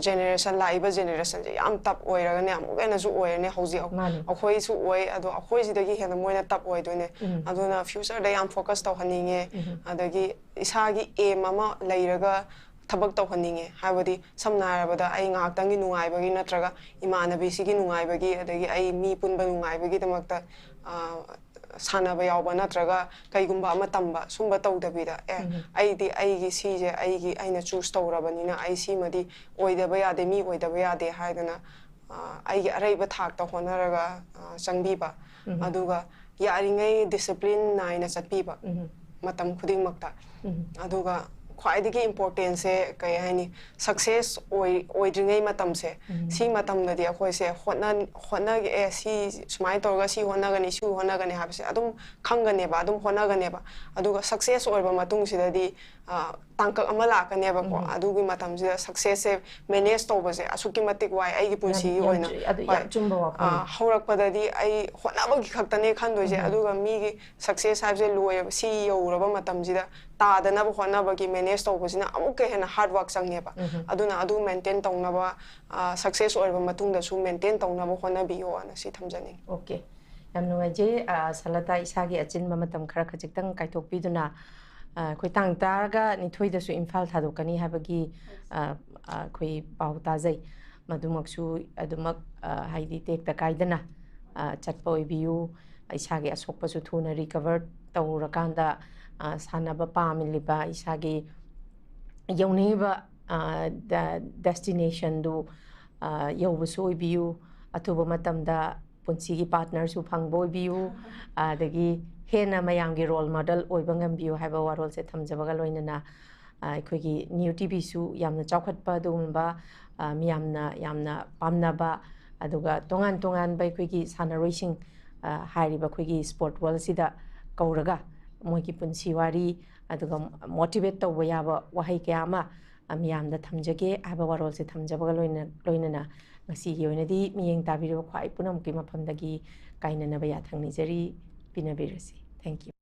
ꯖꯦꯅꯦꯔꯦꯁꯟ ꯂꯥꯛꯏꯕ ꯖꯦꯅꯦꯔꯦꯁꯟꯁꯦ ꯌꯥꯝ ꯇꯞ ꯑꯣꯏꯔꯒꯅꯦ ꯑꯃꯨꯛ ꯍꯦꯟꯅꯁꯨ ꯑꯣꯏꯔꯅꯤ ꯍꯧꯖꯤꯛ ꯑꯩꯈꯣꯏꯁꯨ ꯑꯣꯏ ꯑꯗꯣ ꯑꯩꯈꯣꯏꯁꯤꯗꯒꯤ ꯍꯦꯟꯅ ꯃꯣꯏꯅ ꯇꯞ ꯑꯣꯏꯗꯣꯏꯅꯦ ꯑꯗꯨꯅ ꯐ꯭ꯌꯨꯆꯔꯗ ꯌꯥꯝ ꯐꯣꯀꯁ ꯇꯧꯍꯟꯅꯤꯡꯉꯦ ꯑꯗꯒꯤ ꯏꯁꯥꯒꯤ ꯑꯦꯝ ꯑꯃ ꯂꯩꯔꯒ ꯊꯕꯛ ꯇꯧꯍꯟꯅꯤꯡꯉꯦ ꯍꯥꯏꯕꯗꯤ ꯁꯝꯅ ꯍꯥꯏꯔꯕꯗ ꯑꯩ ꯉꯥꯏꯍꯥꯛꯇꯪꯒꯤ ꯅꯨꯡꯉꯥꯏꯕꯒꯤ ꯅꯠꯇ꯭ꯔꯒ ꯏꯃꯥꯟꯅꯕꯤꯁꯤꯒꯤ ꯅꯨꯡꯉꯥꯏꯕꯒꯤ ꯑꯗꯒꯤ ꯑꯩ ꯃꯤ ꯄꯨꯟꯕ ꯅꯨꯡꯉꯥꯏꯕꯒꯤꯗꯃꯛꯇ ꯁꯥꯟꯅꯕ ꯌꯥꯎꯕ ꯅꯠꯇ꯭ꯔꯒ ꯀꯩꯒꯨꯝꯕ ꯑꯃ ꯇꯝꯕ ꯁꯨꯝꯕ ꯇꯧꯗꯕꯤꯗ ꯑꯩꯗꯤ ꯑꯩꯒꯤ ꯁꯤꯁꯦ ꯑꯩꯅ ꯆꯨꯁ ꯇꯧꯔꯕꯅꯤꯅ ꯑꯩ ꯁꯤꯃꯗꯤ ꯑꯣꯏꯗꯕ ꯌꯥꯗꯦ ꯃꯤ ꯑꯣꯏꯗꯕ ꯌꯥꯗꯦ ꯍꯥꯏꯗꯅ ꯑꯩꯒꯤ ꯑꯔꯩꯕ ꯊꯥꯛꯇ ꯍꯣꯠꯅꯔꯒ ꯆꯪꯕꯤꯕ ꯑꯗꯨꯒ ꯌꯥꯔꯤꯉꯩ ꯗꯤꯁꯤꯄ꯭ꯂꯤꯟ ꯅꯥꯏꯅ ꯆꯠꯄꯤꯕ ꯃꯇꯝ ꯈꯨꯗꯤꯡꯃꯛꯇ ꯑꯗꯨꯒ ꯈ꯭ꯋꯥꯏꯗꯒꯤ ꯏꯝꯄꯣꯔꯇꯦꯟꯁꯦ ꯀꯩ ꯍꯥꯏꯅꯤ ꯁꯛꯁꯦꯁ ꯑꯣꯏꯗ꯭ꯔꯤꯉꯩ ꯃꯇꯝꯁꯦ ꯁꯤ ꯃꯇꯝꯗꯗꯤ ꯑꯩꯈꯣꯏꯁꯦ ꯍꯣꯠꯅꯒꯦ ꯁꯤ ꯁꯨꯃꯥꯏꯅ ꯇꯧꯔꯒ ꯁꯤ ꯍꯣꯠꯅꯒꯅꯤ ꯁꯤ ꯍꯣꯠꯅꯒꯅꯤ ꯍꯥꯏꯕꯁꯦ ꯑꯗꯨꯝ ꯈꯪꯒꯅꯦꯕ ꯑꯗꯨꯝ ꯍꯣꯠꯅꯒꯅꯦꯕ ꯑꯗꯨꯒ ꯁꯛꯁꯦꯁ ꯑꯣꯏꯔꯕ ꯃꯇꯨꯡꯁꯤꯗꯗꯤ ꯇꯥꯡꯀꯛ ꯑꯃ ꯂꯥꯛꯀꯅꯦꯕꯀꯣ ꯑꯗꯨꯒꯤ ꯃꯇꯝꯁꯤꯗ ꯁꯛꯁꯦꯁꯁꯦ ꯃꯦꯅꯦꯖ ꯇꯧꯕꯁꯦ ꯑꯁꯨꯛꯀꯤ ꯃꯇꯤꯛ ꯋꯥꯏ ꯑꯩꯒꯤ ꯄꯨꯟꯁꯤꯒꯤ ꯑꯣꯏꯅ ꯍꯧꯔꯛꯄꯗꯗꯤ ꯑꯩ ꯍꯣꯠꯅꯕꯒꯤ ꯈꯛꯇꯅꯦ ꯈꯟꯗꯣꯏꯁꯦ ꯑꯗꯨꯒ ꯃꯤꯒꯤ ꯁꯛꯁꯦꯁ ꯍꯥꯏꯕꯁꯦ ꯂꯣꯏꯔꯕ ꯁꯤ ꯌꯧꯔꯕ ꯃꯇꯝꯁꯤꯗ ꯇꯥꯗꯅꯕ ꯍꯣꯠꯅꯕꯒꯤ ꯃꯦꯅꯦꯖ ꯇꯧꯕꯁꯤꯅ ꯑꯃꯨꯛꯀ ꯍꯦꯟꯅ ꯍꯥꯔꯗ ꯋꯥꯔꯛ ꯆꯪꯉꯦꯕ ꯑꯗꯨꯅ ꯑꯗꯨ ꯃꯦꯟꯇꯦꯟ ꯇꯧꯅꯕ ꯁꯛꯁꯦꯁ ꯑꯣꯏꯔꯕ ꯃꯇꯨꯡꯗꯁꯨ ꯃꯦꯟꯇꯦꯟ ꯇꯧꯅꯕ ꯍꯣꯠꯅꯕꯤꯌꯣꯅ ꯁꯤ ꯊꯝꯖꯅꯤꯡꯉꯤ ꯑꯣꯀꯦ ꯌꯥꯝ ꯅꯨꯡꯉꯥꯏꯖꯩ ꯁꯥꯂꯇꯥ ꯏꯁꯥꯒꯤ ꯑꯆꯤꯟꯕ ꯃꯇꯝ ꯈꯔ ꯈꯖꯤꯛꯇꯪ ꯀꯥꯏꯊꯣꯛꯄꯤꯗꯨꯅ ꯑꯩꯈꯣꯏ ꯇꯥꯡ ꯇꯔꯥꯒ ꯅꯤꯊꯣꯏꯗꯁꯨ ꯏꯝꯐꯥꯜ ꯊꯥꯗꯣꯛꯀꯅꯤ ꯍꯥꯏꯕꯒꯤ ꯑꯩꯈꯣꯏ ꯄꯥꯎ ꯇꯥꯖꯩ ꯃꯗꯨꯃꯛꯁꯨ ꯑꯗꯨꯃꯛ ꯍꯥꯏꯗꯤ ꯇꯦꯛꯇ ꯀꯥꯏꯗꯅ ꯆꯠꯄ ꯑꯣꯏꯕꯤꯌꯨ ꯏꯁꯥꯒꯤ ꯑꯁꯣꯛꯄꯁꯨ ꯊꯨꯅ ꯔꯤꯀꯚꯔ ꯇꯧꯔꯀꯥꯟꯗ ꯁꯥꯟꯅꯕ ꯄꯥꯝꯂꯤꯕ ꯏꯁꯥꯒꯤ ꯌꯧꯅꯤꯡꯉꯤꯕ ꯗꯦꯁꯇꯤꯅꯦꯁꯟꯗꯨ ꯌꯧꯕꯁꯨ ꯑꯣꯏꯕꯤꯌꯨ ꯑꯊꯨꯕ ꯃꯇꯝꯗ ꯄꯨꯟꯁꯤꯒꯤ ꯄꯥꯔꯠꯅꯔꯁꯨ ꯐꯪꯕ ꯑꯣꯏꯕꯤꯌꯨ ꯑꯗꯒꯤ ꯍꯦꯟꯅ ꯃꯌꯥꯝꯒꯤ ꯔꯣꯜ ꯃꯣꯗꯦꯜ ꯑꯣꯏꯕ ꯉꯝꯕꯤꯌꯨ ꯍꯥꯏꯕ ꯋꯥꯔꯣꯜꯁꯦ ꯊꯝꯖꯕꯒ ꯂꯣꯏꯅꯅ ꯑꯩꯈꯣꯏꯒꯤ ꯅ꯭ꯌꯨ ꯇꯤꯚꯤꯁꯨ ꯌꯥꯝꯅ ꯆꯥꯎꯈꯠꯄ ꯑꯗꯨꯒꯨꯝꯕ ꯃꯤꯌꯥꯝꯅ ꯌꯥꯝꯅ ꯄꯥꯝꯅꯕ ꯑꯗꯨꯒ ꯇꯣꯉꯥꯟ ꯇꯣꯉꯥꯟꯕ ꯑꯩꯈꯣꯏꯒꯤ ꯁꯥꯟꯅꯔꯣꯏꯁꯤꯡ ꯍꯥꯏꯔꯤꯕ ꯑꯩꯈꯣꯏꯒꯤ ꯁ꯭ꯄꯣꯔꯠ ꯋꯥꯔꯜꯁꯤꯗ ꯀꯧꯔꯒ ꯃꯣꯏꯒꯤ ꯄꯨꯟꯁꯤ ꯋꯥꯔꯤ ꯑꯗꯨꯒ ꯃꯣꯇꯤꯚꯦꯠ ꯇꯧꯕ ꯌꯥꯕ ꯋꯥꯍꯩ ꯀꯌꯥ ꯑꯃ ꯃꯤꯌꯥꯝꯗ ꯊꯝꯖꯒꯦ ꯍꯥꯏꯕ ꯋꯥꯔꯣꯜꯁꯦ ꯊꯝꯖꯕꯒ ꯂꯣꯏꯅꯅ ꯉꯁꯤꯒꯤ ꯑꯣꯏꯅꯗꯤ ꯃꯤꯠꯌꯦꯡ ꯇꯥꯕꯤꯔꯤꯕ ꯈ꯭ꯋꯥꯏ ꯄꯨꯝꯅꯃꯛꯀꯤ ꯃꯐꯝꯗꯒꯤ ꯀꯥꯏꯅꯅꯕ ꯌꯥꯊꯪ ꯅꯤꯖꯔꯤ ꯄꯤꯅꯕꯤꯔꯁꯤ thank you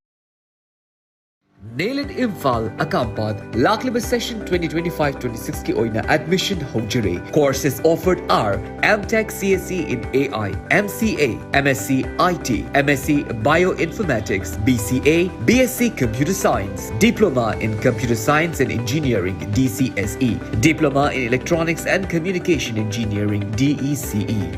Nail it Imphal Akampad Laklima Session 2025-26 ki oina admission hojire. Courses offered are MTech CSE in AI, MCA, MSc IT, MSc Bioinformatics, BCA, BSc Computer Science, Diploma in Computer Science and Engineering DCSE, Diploma in Electronics and Communication Engineering DECE,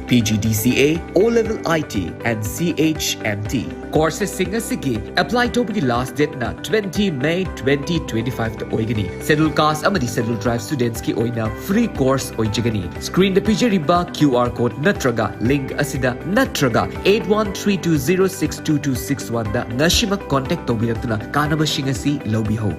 PGDCA, O-Level IT and CHMT. Courses singasigi apply to the last date na 20 May 2025 to oigani. Schedule Caste amadi Schedule Tribe students ki oina free course oijagani. Screen the pijariba QR code natraga link asida natraga 8132062261 da nashima contact tobiratuna kanaba shingasi lobiho.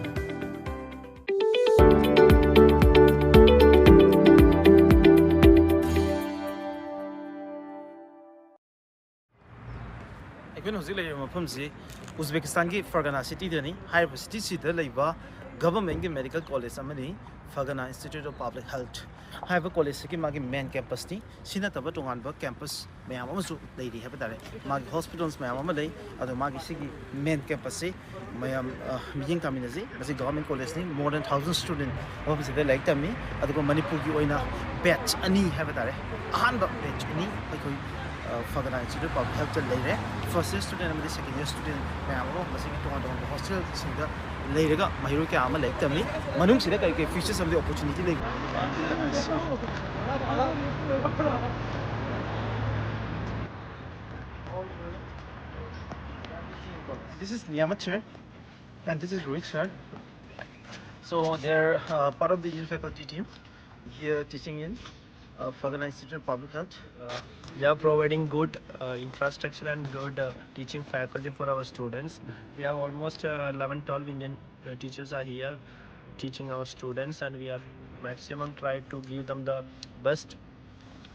Uzbekistan ki Fergana city dani high city sida leiba government ki medical college amani Fergana Institute of Public Health high college ki magi main campus ni sina taba tongan ba campus mayam amasu leidi haba dare magi hospitals mayam ama lei ado magi sigi main campus se mayam mijing kaminazi masi government college ni more than 1000 student office de like tami ado manipur ki oina batch ani haba dare ahan ba batch ani like Fergana Institute of Public Health leire first year student amadi second year student mayam ro masi ki tongan tongan hostel singa leirega mahiru ke ama like tami manung sida kai features of the opportunity like this is Niamacher and this is Richard. So they're part of the faculty team here teaching in Fergana Institute of Public Health. We are providing good infrastructure and good teaching faculty for our students. We have almost 11-12 Indian teachers are here teaching our students, and we are maximum try to give them the best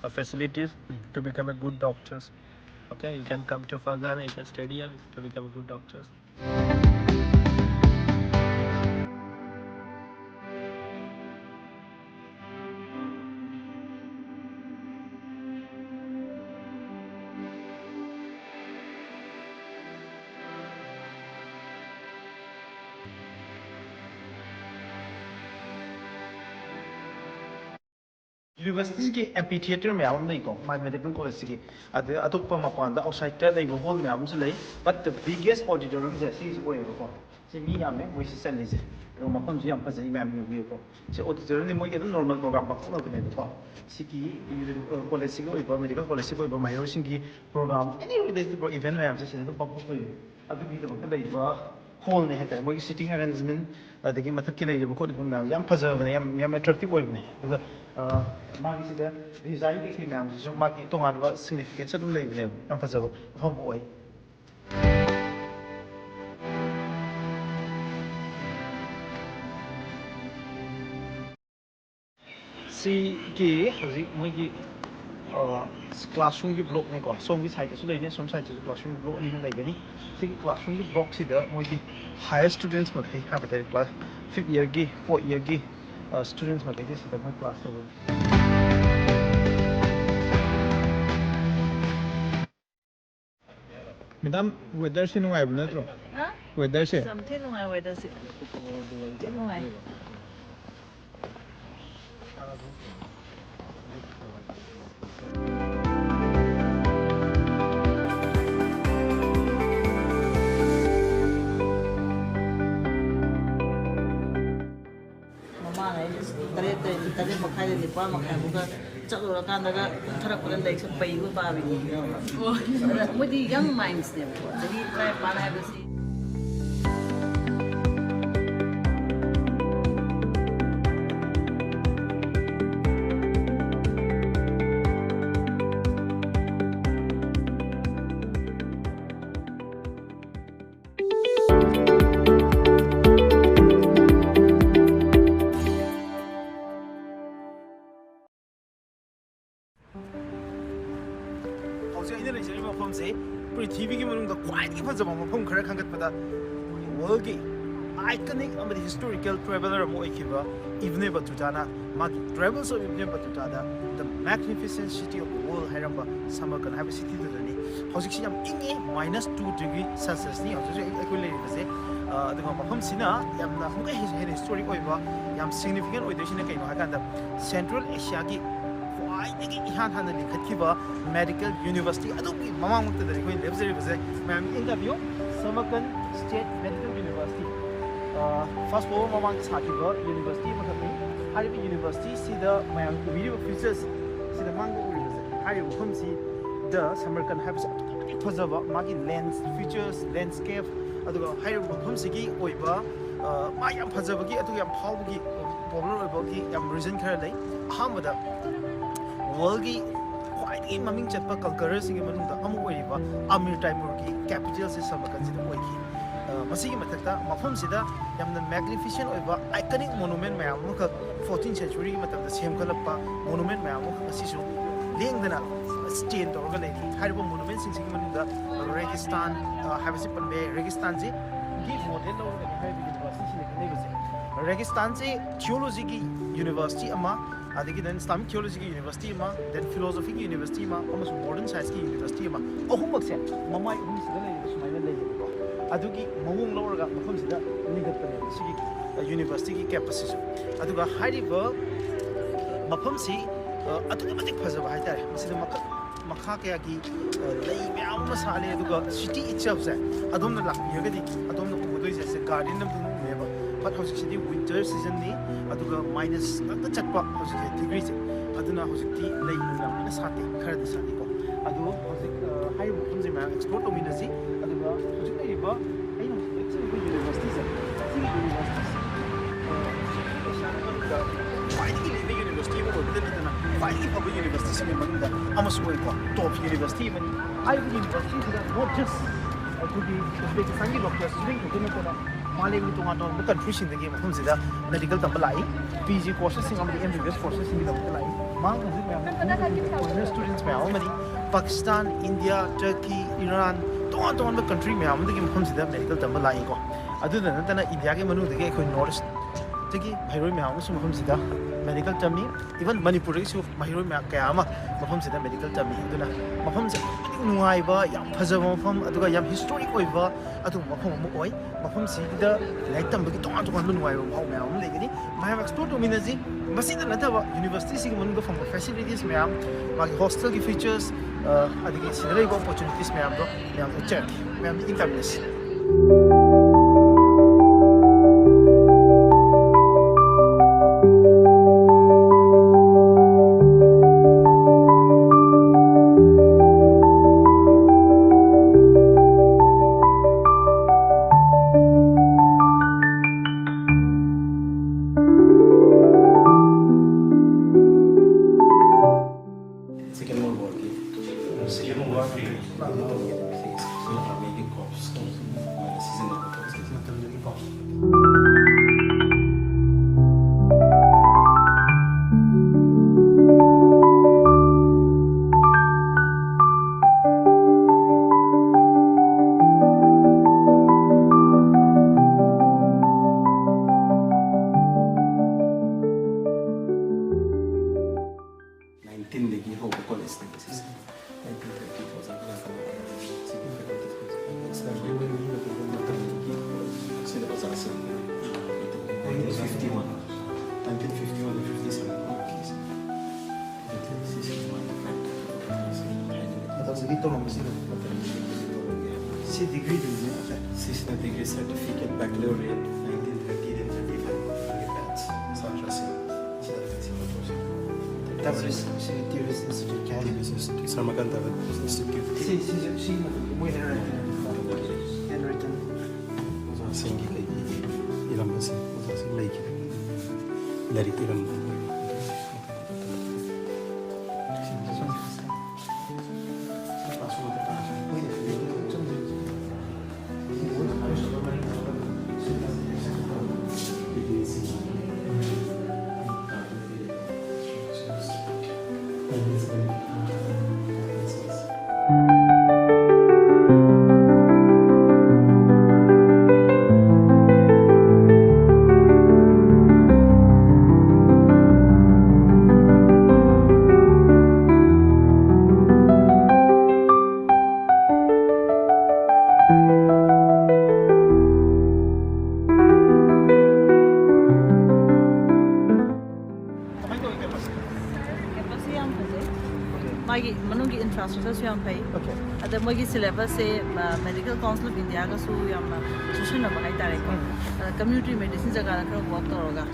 facilities to become a good doctors. Okay, you can come to Fergana, you can study here to become good doctors. University ki amphitheater में आऊँ नहीं को my medical college की अदे अतुक पर मकान दा outside का नहीं वो hall में आऊँ से ले but the biggest auditorium जैसी इस कोई को से मी यहाँ में वही से चल लीजिए तो मकान जो यहाँ पर सही में आऊँ भी को से auditorium में मुझे तो normal program पर को नहीं तो सिकी college की कोई पर medical college की कोई पर Miro सिंगी program any related event में आऊँ से तो पापा कोई अभी भी तो बता नहीं बा hall नहीं है तो मुझे sitting arrangement देखिए मतलब कि नहीं वो कोई ना यहाँ फंसा बने यहाँ attractive कोई नहीं मागी सिदा डिजाइन के नाम से जो मागी तो हमारा significance तो ले बने यहाँ फंसा वो हम वो है सी की हज़ी मुझे classroom की block में को सोम की साइड से लेने सोम साइड से classroom block नहीं ले गनी सी classroom की block सिदा मुझे higher students में है यहाँ पे class 5th year की 4th year की students में है सिदा मैं class में Madam, weather se nungai bna tro. Ha? Weather se. Samthi nungai weather se. Nungai. Mama này tare makai de nipa makai buka chakura kanda thara kulan like se pai bu ba bi. With the young minds ne. Jadi try pana hai basi. TV की मनुंग quite की फजब मफम खरा खंगत world की iconic अमदी historical traveller मो इखिबा इवने बतुटाना माकी ट्रैवल्स ऑफ इवने बतुटादा the magnificent city of the world हायरंबा समकन हाबे सिटी दनी ꯍꯧꯖꯤꯛꯁꯤ ꯌꯥꯝ ꯏꯪꯉꯤ -2°C ꯅꯤ ꯍꯧꯖꯤꯛ ꯑꯩꯈꯣꯏ ꯂꯩꯔꯤꯕꯁꯦ ꯑꯗꯨꯒ ꯃꯐꯝꯁꯤꯅ ꯌꯥꯝꯅ ꯑꯃꯨꯛꯀ ꯍꯦꯟꯅ ꯍꯤꯁꯇꯣꯔꯤꯛ ꯑꯣꯏꯕ ꯌꯥꯝ ꯁꯤꯒꯅꯤꯐꯤꯀꯦꯟ ꯑꯣꯏꯗꯣꯏꯁꯤꯅ ꯀꯩꯅꯣ ꯍꯥꯏꯀꯥꯟꯗ ꯁꯦꯟꯇ꯭ꯔꯦꯜ ꯑꯦꯁꯤꯌꯥꯒꯤ ꯈ꯭ꯋꯥꯏꯗꯒꯤ ꯏꯍꯥꯟ ꯍꯥꯟꯅ ꯂꯤꯡꯈꯠꯈꯤꯕ ꯃꯦꯗꯤꯀꯦꯜ ꯌꯨꯅꯤꯚꯔꯁꯤꯇꯤ ꯑꯗꯨꯒꯤ ꯃꯃꯥꯡꯃꯛꯇꯗ ꯑꯩꯈꯣꯏ ꯂꯦꯞꯖꯔꯤꯕꯁꯦ ꯃꯌꯥꯝ interview Samarkand state medical university ꯐꯥꯔꯁ ꯐ꯭ꯂꯣꯔ ꯃꯃꯥꯡꯗ ꯁꯥꯈꯤꯕ ꯌꯨꯅꯤꯚꯔꯁꯤꯇꯤ ꯑꯃꯈꯛꯅꯤ ꯍꯥꯏꯔꯤꯕ ꯌꯨꯅꯤꯚꯔꯁꯤꯇꯤꯁꯤꯗ ꯃꯌꯥꯝ ꯎꯕꯤꯔꯤꯕ ꯐꯤꯆꯔꯁ ꯁꯤꯗ ꯃꯥꯡꯗ ꯎꯔꯤꯕꯁꯦ ꯍꯥꯏꯔꯤꯕ ꯃꯐꯝꯁꯤꯗ ꯁꯃꯔꯀꯟ ꯍꯥꯏꯕꯁꯤ ꯑꯗꯨꯛꯀꯤ ꯃꯇꯤꯛ ꯐꯖꯕ ꯃꯥꯒꯤ ꯐꯤꯆꯔꯁ ꯂꯦꯟꯁꯀꯦꯞ ꯑꯗꯨꯒ ꯍꯥꯏꯔꯤꯕ ꯃꯐꯝꯁꯤꯒꯤ ꯑꯣꯏꯕ ꯃꯥ ꯌꯥꯝ ꯐꯖꯕꯒꯤ ꯑꯗꯨꯒ ꯌꯥꯝ ꯐꯥꯎꯕꯒꯤ ꯄꯣꯄꯨꯂꯔ ꯑꯣꯏꯕꯒꯤ ꯌꯥꯝ ꯔꯤꯖꯟ ꯈꯔ ꯂꯩ ꯑꯍꯥꯟꯕꯗ ꯋꯥꯔꯜꯒꯤ ꯈ꯭ꯋꯥꯏꯗꯒꯤ ꯃꯃꯤꯡ ꯆꯠꯄ ꯀꯜꯀꯔꯔꯁꯤꯡꯒꯤ ꯃꯅꯨꯡꯗ ꯑꯃ ꯑꯣꯏꯔꯤꯕ ꯑꯃꯤꯔ ꯇꯥꯏꯃꯨꯔꯒꯤ ꯀꯦꯄꯤꯇꯦꯜꯁꯦ ꯁꯃꯔꯀꯟꯁꯤꯗ ꯑꯣꯏꯈꯤ ꯃꯁꯤꯒꯤ ꯃꯊꯛꯇ ꯃꯐꯝꯁꯤꯗ ꯌꯥꯝꯅ ꯃꯦꯒꯅꯤꯐꯤꯁꯦꯟ ꯑꯣꯏꯕ ꯑꯥꯏꯀꯅꯤꯛ ꯃꯣꯅꯨꯃꯦꯟ ꯃꯌꯥꯝ ꯑꯃꯈꯛ 14th ꯁꯦꯟꯆꯨꯔꯤꯒꯤ ꯃꯇꯝꯗ ꯁꯦꯝꯒꯠꯂꯛꯄ ꯃꯣꯅꯨꯃꯦꯟ ꯃꯌꯥꯝ ꯑꯃꯈꯛ ꯑꯁꯤꯁꯨ ꯂꯦꯡꯗꯅ ꯁ꯭ꯇꯦꯟ ꯇꯧꯔꯒ ꯂꯩꯔꯤ ꯍꯥꯏꯔꯤꯕ ꯃꯣꯅꯨꯃꯦꯟꯁꯤꯡꯁꯤꯒꯤ ꯃꯅꯨꯡꯗ ꯔꯦꯒꯤꯁꯇꯥꯟ ꯍꯥꯏꯕꯁꯤ ꯄꯟꯕ ꯌꯥꯏ ꯔꯦꯒꯤꯁꯇꯥꯟꯁꯤ ꯒꯤ ꯃꯣꯗꯦꯜ ꯂꯧꯔꯒꯅꯤ ꯍꯥꯏꯔꯤꯕ ꯌꯨꯅꯤꯚꯔꯁꯤꯇꯤꯁꯤꯅ ꯈꯟꯅꯩꯕꯁꯦ ꯔꯦꯒꯤꯁꯇꯥꯟꯁꯤ ꯊꯤꯑꯣꯂꯣꯖꯤꯒꯤ ꯌꯨꯅꯤꯚꯔꯁꯤꯇꯤ ꯑꯃ ꯑꯗꯒꯤ ꯗꯦꯟ ꯏꯁꯂꯥꯃꯤꯛ ꯊꯤꯑꯣꯂꯣꯖꯤꯒꯤ ꯌꯨꯅꯤꯚꯔꯁꯤꯇꯤ ꯑꯃ ꯗꯦꯟ ꯐꯤꯂꯣꯁꯣꯐꯤꯒꯤ ꯌꯨꯅꯤꯚꯔꯁꯤꯇꯤ ꯑꯃ ꯑꯃꯁꯨꯡ ꯃꯣꯗꯔꯟ ꯁꯥꯏꯟꯁꯀꯤ ꯌꯨꯅꯤꯚꯔꯁꯤꯇꯤ ꯑꯃ ꯑꯍꯨꯝꯃꯛꯁꯦ ꯃꯃꯥꯏ ꯑꯍꯨꯝꯁꯤꯗ ꯂꯩꯔꯤꯕ ꯁꯨꯃꯥꯏꯅ ꯂꯩꯌꯦꯕꯀꯣ ꯑꯗꯨꯒꯤ ꯃꯑꯣꯡ ꯂꯧꯔꯒ ꯃꯐꯝꯁꯤꯗ ꯂꯤꯡꯈꯠꯄꯅꯦꯕ ꯁꯤꯒꯤ ꯌꯨꯅꯤꯚꯔꯁꯤꯇꯤꯒꯤ ꯀꯦꯝꯄꯁꯁꯤꯁꯨ ꯑꯗꯨꯒ ꯍꯥꯏꯔꯤꯕ ꯃꯐꯝꯁꯤ ꯑꯗꯨꯛꯀꯤ ꯃꯇꯤꯛ ꯐꯖꯕ ꯍꯥꯏꯇꯥꯔꯦ ꯃꯁꯤꯗ ꯃꯈꯥ ꯀꯌꯥꯒꯤ ꯂꯩ ꯃꯌꯥꯝ ꯑꯃ ꯁꯥꯠꯂꯦ ꯑꯗꯨꯒ ꯁꯤꯇꯤ ꯏꯠꯁꯦꯜꯐꯁꯦ ꯑꯗꯣꯝꯅ ꯂꯥꯛꯄꯤꯔꯒꯗꯤ ꯑꯗꯣꯝꯅ ꯎꯒꯗꯣꯏꯁꯦ ꯒꯥꯔꯗꯦꯟ ꯑꯃꯗ ꯎꯅꯦꯕ ꯕꯠ ꯍꯧꯖꯤꯛꯁꯤꯗꯤ ꯋꯤꯟꯇꯔ ꯁꯤꯖꯟꯅꯤ ꯑꯗꯨꯒ ꯃꯥꯏꯅꯁ ꯉꯥꯛꯇ ꯆꯠꯄ ꯍꯧꯖꯤꯛꯁꯦ ꯗꯤꯒ꯭ꯔꯤꯁꯦ ꯑꯗꯨꯅ ꯍꯧꯖꯤꯛꯇꯤ ꯂꯩ ꯌꯥꯝꯅ ꯁꯥꯠꯇꯦ ꯈꯔꯗꯤ ꯁꯥꯠꯂꯤꯀꯣ ꯑꯗꯨ ꯍꯧꯖꯤꯛ ꯍꯥꯏꯔꯤꯕ ꯃꯐꯝꯁꯦ ꯃꯌꯥꯝ ꯑꯦꯛꯁꯄ꯭ꯂꯣꯔ ꯇꯧꯃꯤꯟꯅꯁꯤ ꯑꯗꯨꯒ ꯍꯧꯖꯤꯛ ꯂꯩꯔꯤꯕ ꯑꯩꯅ ꯍꯧꯖꯤꯛ ꯆꯠꯂꯤꯕ ꯌꯨꯅꯤꯚꯔꯁꯤꯇꯤꯁꯦ ꯁꯤꯒꯤ ꯌꯨꯅꯤꯚꯔꯁꯤꯇꯤꯁꯤ ꯑꯦꯁꯤꯌꯥꯒꯤ ꯃꯅꯨꯡꯗ ꯈ꯭ꯋꯥꯏꯗꯒꯤ ꯂꯩꯕ ꯌꯨꯅꯤꯚꯔꯁꯤꯇꯤ ꯑꯃ ꯑꯣꯏꯕꯗ ꯅꯠꯇꯅ ꯈ꯭ꯋꯥꯏꯗꯒꯤ ꯐꯕ ꯌꯨꯅꯤꯚꯔꯁꯤꯇꯤꯁꯤꯡꯒꯤ ꯃꯅꯨꯡꯗ ꯑꯃꯁꯨ ꯑꯣꯏꯀꯣ ꯇꯣꯞ ꯌꯨꯅꯤꯚꯔꯁꯤꯇꯤ ꯑꯃꯅꯤ ꯍꯥꯏꯔꯤꯕ ꯌꯨꯅꯤꯚꯔꯁꯤꯇꯤꯁꯤꯗ ꯅꯣꯠ ꯖꯁ ꯑꯩꯈꯣꯏꯒꯤ ꯎꯖꯕꯦꯀꯤꯁꯇꯥꯟꯒꯤ ꯗꯣꯛꯇꯔ ꯁ꯭ꯇꯨꯗꯦꯟ ꯈꯛꯇ ꯅꯠꯇꯅ ꯃꯥꯂꯦꯝꯒꯤ ꯇꯣꯉꯥꯟ ꯇꯣꯉꯥꯟꯕ ꯀꯟꯇ꯭ꯔꯤꯁꯤꯡꯗꯒꯤ ꯃꯐꯝꯁꯤꯗ ꯃꯦꯗꯤꯀꯦꯜ ꯇꯝꯕ ꯂꯥꯛꯏ PG ꯀꯣꯔꯁꯦꯁꯁꯤꯡ ꯑꯃꯗꯤ MBBS ꯀꯣꯔꯁꯦꯁꯁꯤꯡꯒꯤꯗꯃꯛꯇ ꯂꯥꯛꯏ ꯃꯥꯡ ꯍꯧꯖꯤꯛ ꯃꯌꯥꯝ ꯐꯣꯔꯦꯅꯔ ꯁ꯭ꯇꯨꯗꯦꯟꯠꯁ ꯃꯌꯥꯝ ꯑꯃꯅꯤ ꯄꯥꯀꯤꯁꯇꯥꯟ ꯏꯟꯗꯤꯌꯥ ꯇꯔꯀꯤ ꯏꯔꯥꯟ ꯇꯣꯉꯥꯟ ꯇꯣꯉꯥꯟꯕ ꯀꯟꯇ꯭ꯔꯤ ꯃꯌꯥꯝ ꯑꯃꯗꯒꯤ ꯃꯐꯝꯁꯤꯗ ꯃꯦꯗꯤꯀꯦꯜ ꯇꯝꯕ ꯂꯥꯛꯏꯀꯣ ꯑꯗꯨꯗ ꯅꯠꯇꯅ ꯏꯟꯗꯤꯌꯥꯒꯤ ꯃꯅꯨꯡꯗꯒꯤ ꯑꯩꯈꯣꯏ ꯅꯣꯔꯠ ꯏꯁꯇꯒꯤ ꯃꯍꯩꯔꯣꯏ ꯃꯌꯥꯝ ꯑꯃꯁꯨ ꯃꯐꯝꯁꯤꯗ ꯃꯦꯗꯤꯀꯦꯜ ꯇꯝꯃꯤ ꯏꯚꯟ ꯃꯅꯤꯄꯨꯔꯗꯒꯤꯁꯨ ꯃꯍꯩꯔꯣꯏ ꯀꯌꯥ ꯑꯃ ꯃꯐꯝꯁꯤꯗ ꯃꯦꯗꯤꯀꯦꯜ ꯇꯝꯃꯤ ꯑꯗꯨꯅ ꯃꯐꯝꯁꯦ ꯑꯗꯨꯛꯀꯤ ꯅꯨꯡꯉꯥꯏꯕ ꯌꯥꯝ ꯐꯖꯕ ꯃꯐꯝ ꯑꯗꯨꯒ ꯌꯥꯝ ꯍꯤꯁꯇꯣꯔꯤꯛ ꯑꯣꯏꯕ ꯑꯗꯨꯒꯨꯝꯕ ꯃꯐꯝ ꯑꯃ ꯑꯣꯏ ꯃꯐꯝꯁꯤꯗ ꯂꯥꯏꯔꯤꯛ ꯇꯝꯕꯒꯤ ꯇꯣꯉꯥꯟ ꯇꯣꯉꯥꯟꯕ ꯅꯨꯡꯉꯥꯏꯕ ꯃꯍꯥꯎ ꯃꯌꯥꯝ ꯑꯃ ꯂꯩꯒꯅꯤ ꯃꯌꯥꯝ ꯑꯦꯛꯁꯄ꯭ꯂꯣꯔ ꯇꯧꯃꯤꯟꯅꯁꯤ ꯃꯁꯤꯗ ꯅꯠꯇꯕ ꯌꯨꯅꯤꯚꯔꯁꯤꯇꯤꯁꯤꯒꯤ ꯃꯅꯨꯡꯗ ꯐꯪꯕ ꯐꯦꯁꯤꯂꯤꯇꯤꯁ ꯃꯌꯥꯝ ꯃꯥꯒꯤ ꯍꯣꯁꯇꯦꯜꯒꯤ ꯐꯤꯆꯔꯁ ꯑꯗꯒꯤ ꯁꯤꯗ ꯂꯩꯕ ꯑꯣꯄꯣꯔꯆꯨꯅꯤꯇꯤꯁ ꯃꯌꯥꯝꯗꯣ ꯃꯌꯥꯝ ꯎꯠꯆꯔꯛꯀꯦ ꯃꯌꯥꯝ meeting ꯇꯥꯃꯤꯟꯅꯁꯤ degree certificate baccalaureate 1930 and 35 That is Tears Institute Academy. Samarkand Institute. She muy handwritten. Sengi lagi iram basi. Usa lagi. Dari iram. magi manungi infrastructure su yam pai Okay. ada magi syllabus se medical council of india ga su yam na sushin na makai tare ko community medicine jaga ra work toroga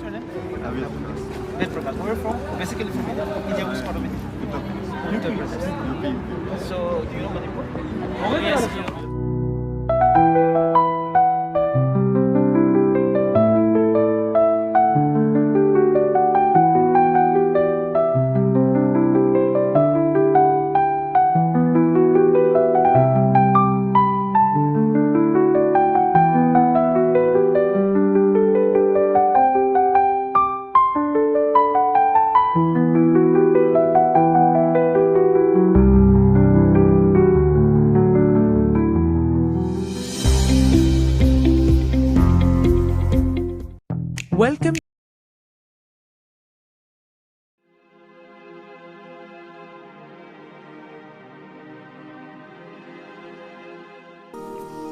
Net program. Where from? Basically from India. India was part of it. Uttar Pradesh. So, do you know Manipur? Oh, yes. Welcome.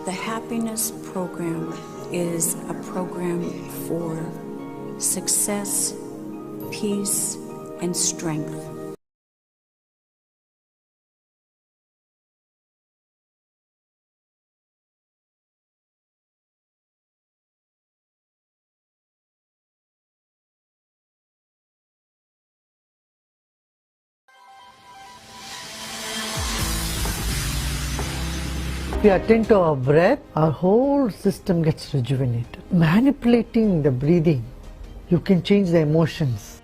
The Happiness Program is a program for success, peace, and strength. If we attend to our breath, our whole system gets rejuvenated. Manipulating the breathing, you can change the emotions.